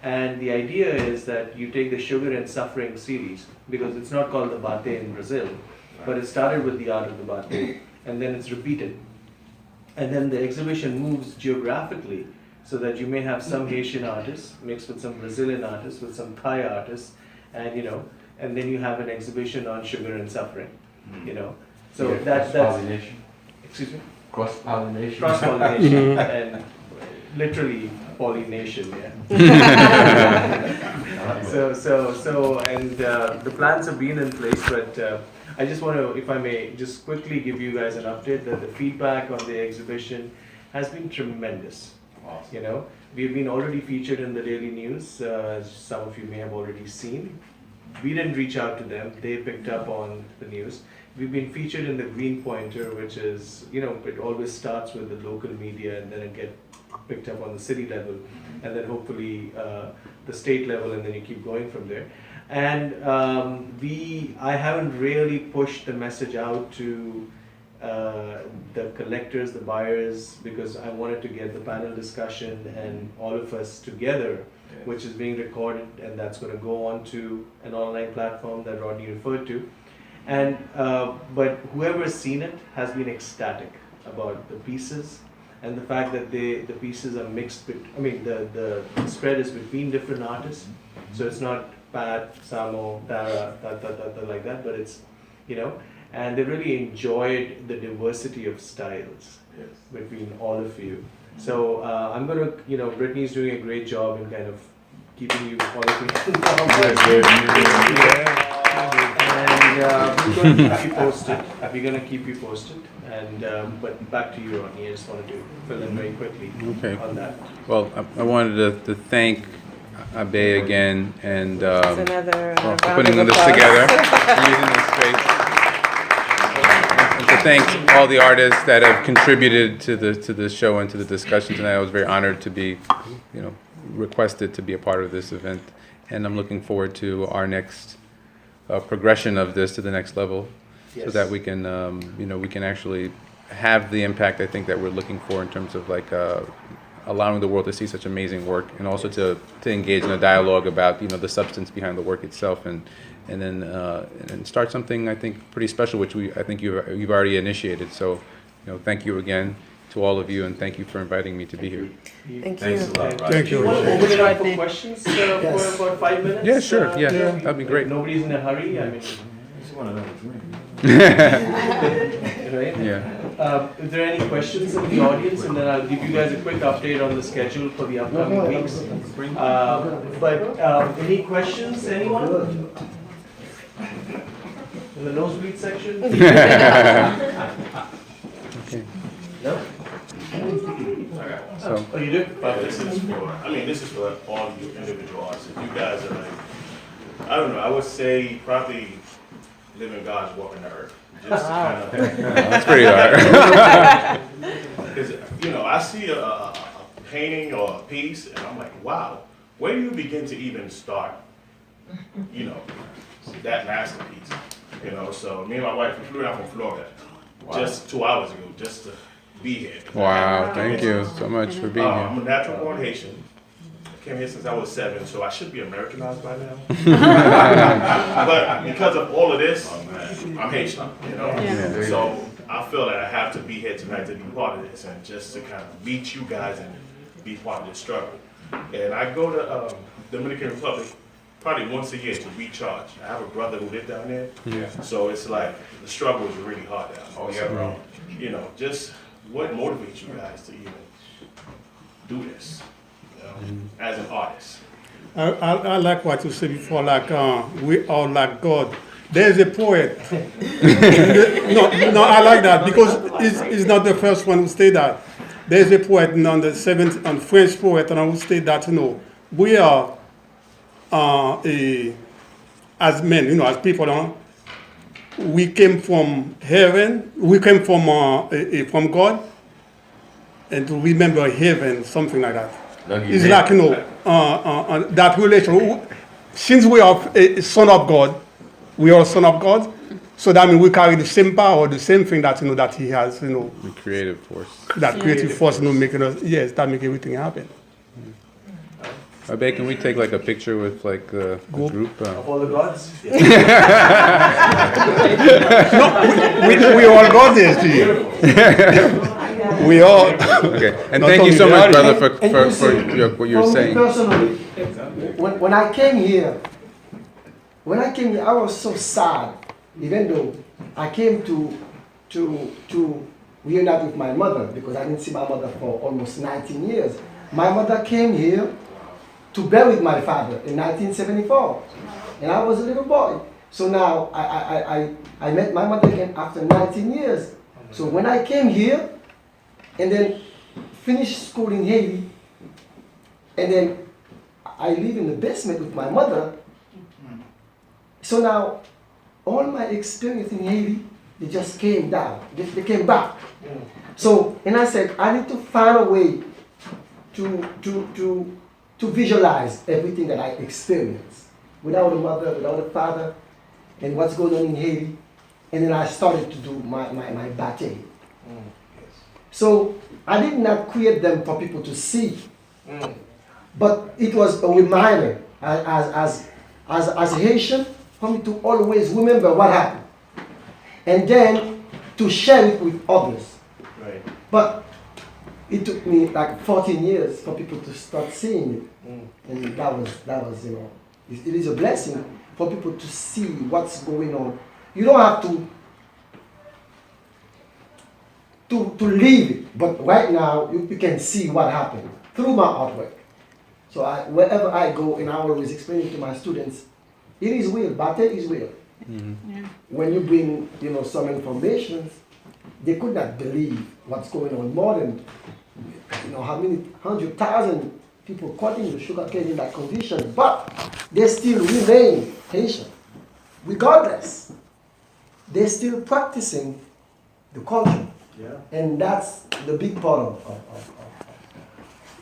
And the idea is that you take the Sugar and Suffering series, because it's not called the Batey in Brazil, but it started with the art of the Batey, and then it's repeated. And then the exhibition moves geographically, so that you may have some Haitian artists mixed with some Brazilian artists, with some Thai artists, and and then you have an exhibition on sugar and suffering, So Yeah, that's cross-pollination. excuse me, Cross-pollination. cross-pollination and literally pollination, yeah. The plans have been in place, but I just want to, if I may, just quickly give you guys an update that the feedback on the exhibition has been tremendous. Awesome. We've been already featured in the daily news, as some of you may have already seen. We didn't reach out to them, they picked up on the news. We've been featured in the Green Pointer, which is, it always starts with the local media and then it gets picked up on the city level, and then hopefully the state level, and then you keep going from there. And I haven't really pushed the message out to the collectors, the buyers, because I wanted to get the panel discussion and all of us together, which is being recorded, and that's going to go on to an online platform that Rodney referred to. And but whoever's seen it has been ecstatic about the pieces and the fact that the pieces are mixed. The spread is between different artists, so it's not Pat, Samo, Tara, like that, but it's and they really enjoyed the diversity of styles between all of you. So I'm gonna, Brittany's doing a great job in kind of keeping you all of you and we're gonna keep you posted. We're gonna keep you posted. And but back to you, Rodney. I just wanted to fill in very quickly on that. Well, I wanted to thank Abe again and Another for round putting of this applause. together, using this space. And to thank all the artists that have contributed to the show and to the discussion tonight. I was very honored to be, requested to be a part of this event, and I'm looking forward to our next progression of this to the next level, so that we can, we can actually have the impact I think that we're looking for in terms of allowing the world to see such amazing work, and also to engage in a dialogue about the substance behind the work itself, and then start something I think pretty special, which I think you've already initiated. So, thank you again to all of you, and thank you for inviting me to be here. Thank Thanks you. a lot, Rodney. Thank Do you you. want to open it up for questions for about 5 minutes? Yeah, sure. Yeah, that'd be great. Nobody's in a hurry. I mean, Just want another drink. right? Yeah. Is there any questions in the audience? And then I'll give you guys a quick update on the schedule for the upcoming weeks. Any questions, anyone? In the nosebleed section? Okay. No? So, Oh, you do? This is for all you individual artists. You guys are I don't know, I would say probably living God's walk on the earth. Just to kind of, that's pretty hard. because, I see a painting or a piece and I'm like, wow, where do you begin to even start, that masterpiece? So me and my wife, we flew down from Florida just 2 hours ago just to be here. Wow, thank you so much for being I'm here. a natural born Haitian. Came here since I was 7, so I should be Americanized by now. But because of all of this, I'm Haitian, Yeah. So I feel that I have to be here tonight to be part of this and just to kind of meet you guys and be part of this struggle. And I go to Dominican Republic probably once a year to recharge. I have a brother who lived down there, so it's like the struggle is really hard down there. Oh, yeah, bro. Just what motivates you guys to even do this? As an artist. I like what you said before, we are like God. There's a poet. No, I like that because he's not the first one who said that. There's a poet on the French poet who said that, we are as men, as people, we came from heaven, we came from God, and to remember heaven, something like that. It's like, that relation. Since we are a son of God, we are a son of God. So that means we carry the same power, the same thing that that He has. The creative force. That creative force, making us that make everything happen. Abe, can we take like a picture with like the group? Of all the gods? We all got this, G. We all. Okay, and thank you so much, brother, for what you're saying. Personally, when I came here, I was so sad. Even though I came to reunite with my mother, because I didn't see my mother for almost 19 years. My mother came here to bury my father in 1974, and I was a little boy. So now I met my mother again after 19 years. So when I came here, and then finished school in Haiti, and then I live in the basement with my mother. So now all my experience in Haiti, they just came down. They came back. So, and I said, I need to find a way to visualize everything that I experienced without a mother, without a father, and what's going on in Haiti. And then I started to do my Batey. So I did not create them for people to see, but it was a reminder as a Haitian for me to always remember what happened, and then to share it with others. Right. But it took me like 14 years for people to start seeing it, and that was it is a blessing for people to see what's going on. You don't have to live it, but right now you can see what happened through my artwork. So wherever I go, and I always explain it to my students, it is real. Batey is real. Yeah. When you bring some information, they could not believe what's going on. More than how many 100,000 people cutting the sugarcane in that condition, but they still remain Haitian, regardless. They're still practicing the culture. Yeah. And that's the big part of.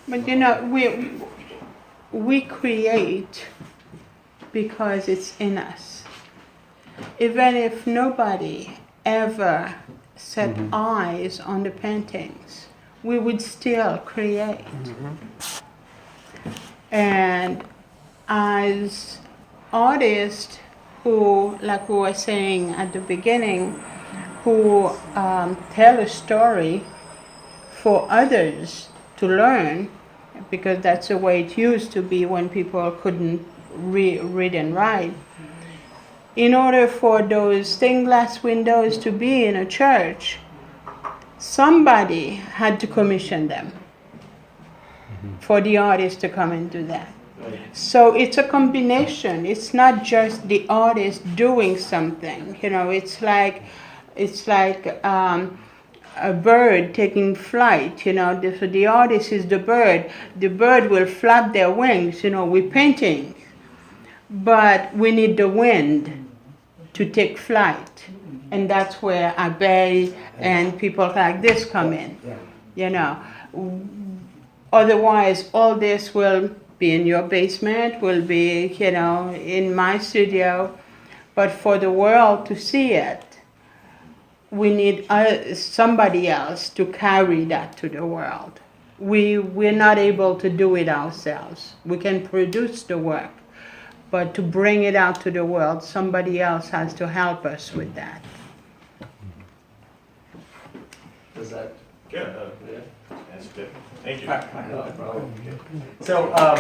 But we create because it's in us. Even if nobody ever set eyes on the paintings, we would still create. And as artists who, like we were saying at the beginning, who tell a story for others to learn, because that's the way it used to be when people couldn't read and write. In order for those stained glass windows to be in a church, somebody had to commission them for the artist to come and do that. So it's a combination. It's not just the artist doing something. It's like a bird taking flight. So the artist is the bird. The bird will flap their wings. We're painting, but we need the wind to take flight, and that's where Abe and people like this come in. Otherwise, all this will be in your basement, will be, in my studio. But for the world to see it, we need somebody else to carry that to the world. We're not able to do it ourselves. We can produce the work, but to bring it out to the world, somebody else has to help us with that. Does that? Yeah, that's good. Thank you. No problem. So, a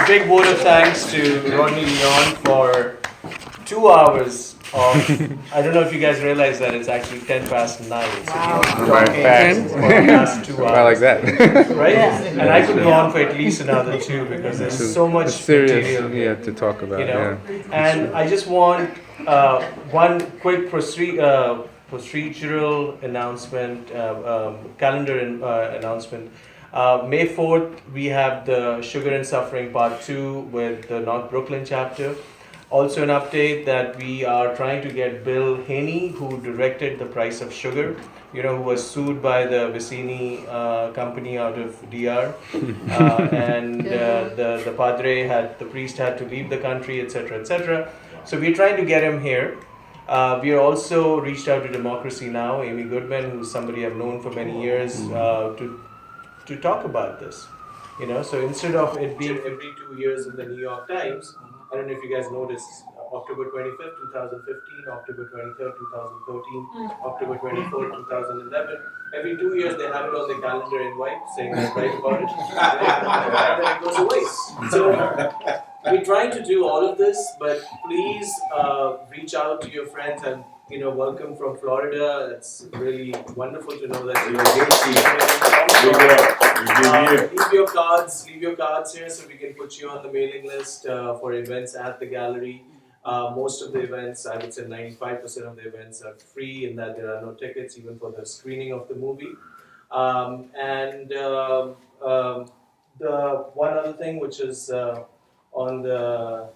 big vote of thanks to Rodney Leon for 2 hours of, I don't know if you guys realize that it's actually 10 past 9. So Right, fast. for the last 2 hours. I like that. Right? And I could go on for at least another 2 because there's so much It's serious, material. to talk about. And I just want one quick procedural announcement, calendar announcement. May 4th, we have the Sugar and Suffering Part 2 with the North Brooklyn chapter. Also, an update that we are trying to get Bill Haney, who directed The Price of Sugar, who was sued by the Vicini company out of DR, and the padre the priest had to leave the country, etc., etc. So we're trying to get him here. We are also reached out to Democracy Now!, Amy Goodman, who's somebody I've known for many years, to talk about this. So instead of it being every 2 years in the New York Times, I don't know if you guys noticed, October 25th, 2015, October 23rd, 2013, October 24th, 2011. Every 2 years they have it on the calendar in white saying they're right about it, and then it goes away. So we're trying to do all of this, but please reach out to your friends and welcome from Florida. It's really wonderful to know that leave your cards here so we can put you on the mailing list for events at the gallery. Most of the events, I would say 95% of the events are free in that there are no tickets even for the screening of the movie. The one other thing which is on the,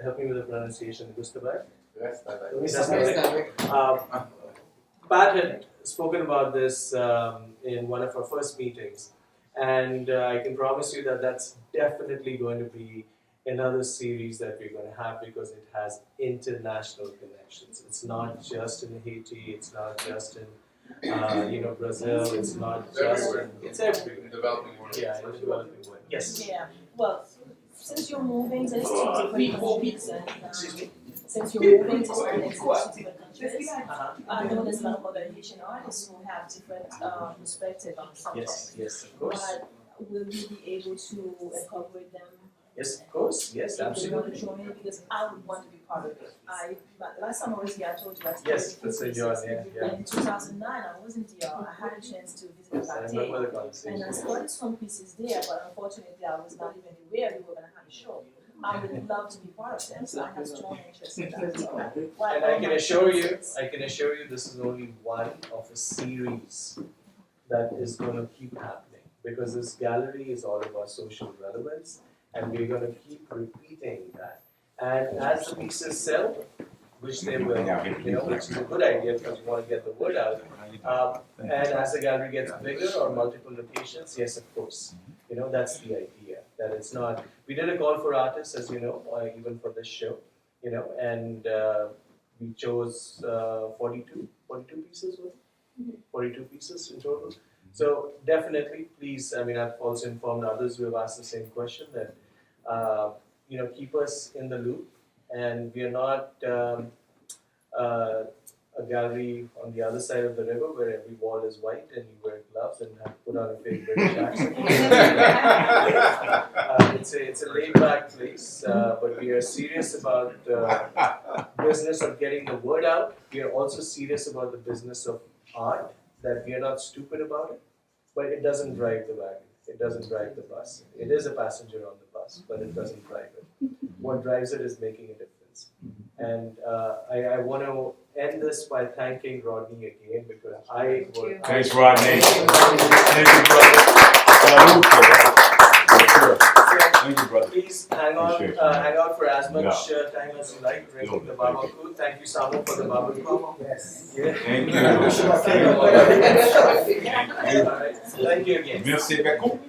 help me with the pronunciation, Gustavak? Pat had spoken about this in one of our first meetings, and I can promise you that that's definitely going to be another series that we're going to have because it has international connections. It's not just in Haiti, it's not just in Brazil, it's not just in, it's everywhere. In the developing world. Yeah, in the developing world. Yes. Yeah, well, since you're moving to different countries and since you're moving to different countries, I know there's a lot of other Haitian artists who have different perspective on subjects. Yes, of course. But will you be able to incorporate them? Yes, of course. Yes, absolutely. Because I would want to be part of it. But last time I was here, I told you I Yes, that's a joy. Yeah. In 2009, I was in DR. I had a chance to visit Batey, and I started some pieces there. But unfortunately, I was not even aware we were going to have a show. I would love to be part of them, so I have strong interest in that. And I can assure you, this is only one of a series that is going to keep happening because this gallery is all about social relevance. And we're going to keep repeating that. And as the pieces sell, which they will, which is a good idea because you want to get the word out. And as the gallery gets bigger or multiple locations, yes, of course. That's the idea. That it's not. We did a call for artists, as you know, even for this show. And we chose 42 pieces. 42 pieces in total. So definitely, please. I mean, I've also informed others who have asked the same question that keep us in the loop. And we are not a gallery on the other side of the river where every wall is white and you wear gloves and have to put on a fake British accent. It's a laid-back place, but we are serious about the business of getting the word out. We are also serious about the business of art. That we are not stupid about it, but it doesn't drive the wagon. It doesn't drive the bus. It is a passenger on the bus, but it doesn't drive it. What drives it is making a difference. And I want to end this by thanking Rodney again because Thanks, Rodney. Thank you, brother. Thank you, brother. Please hang out for as much time as you like drinking the barbecue. Thank you, Samu, for the barbecue. Yes. Yeah. Thank you. All right. Thank you again. Merci beaucoup.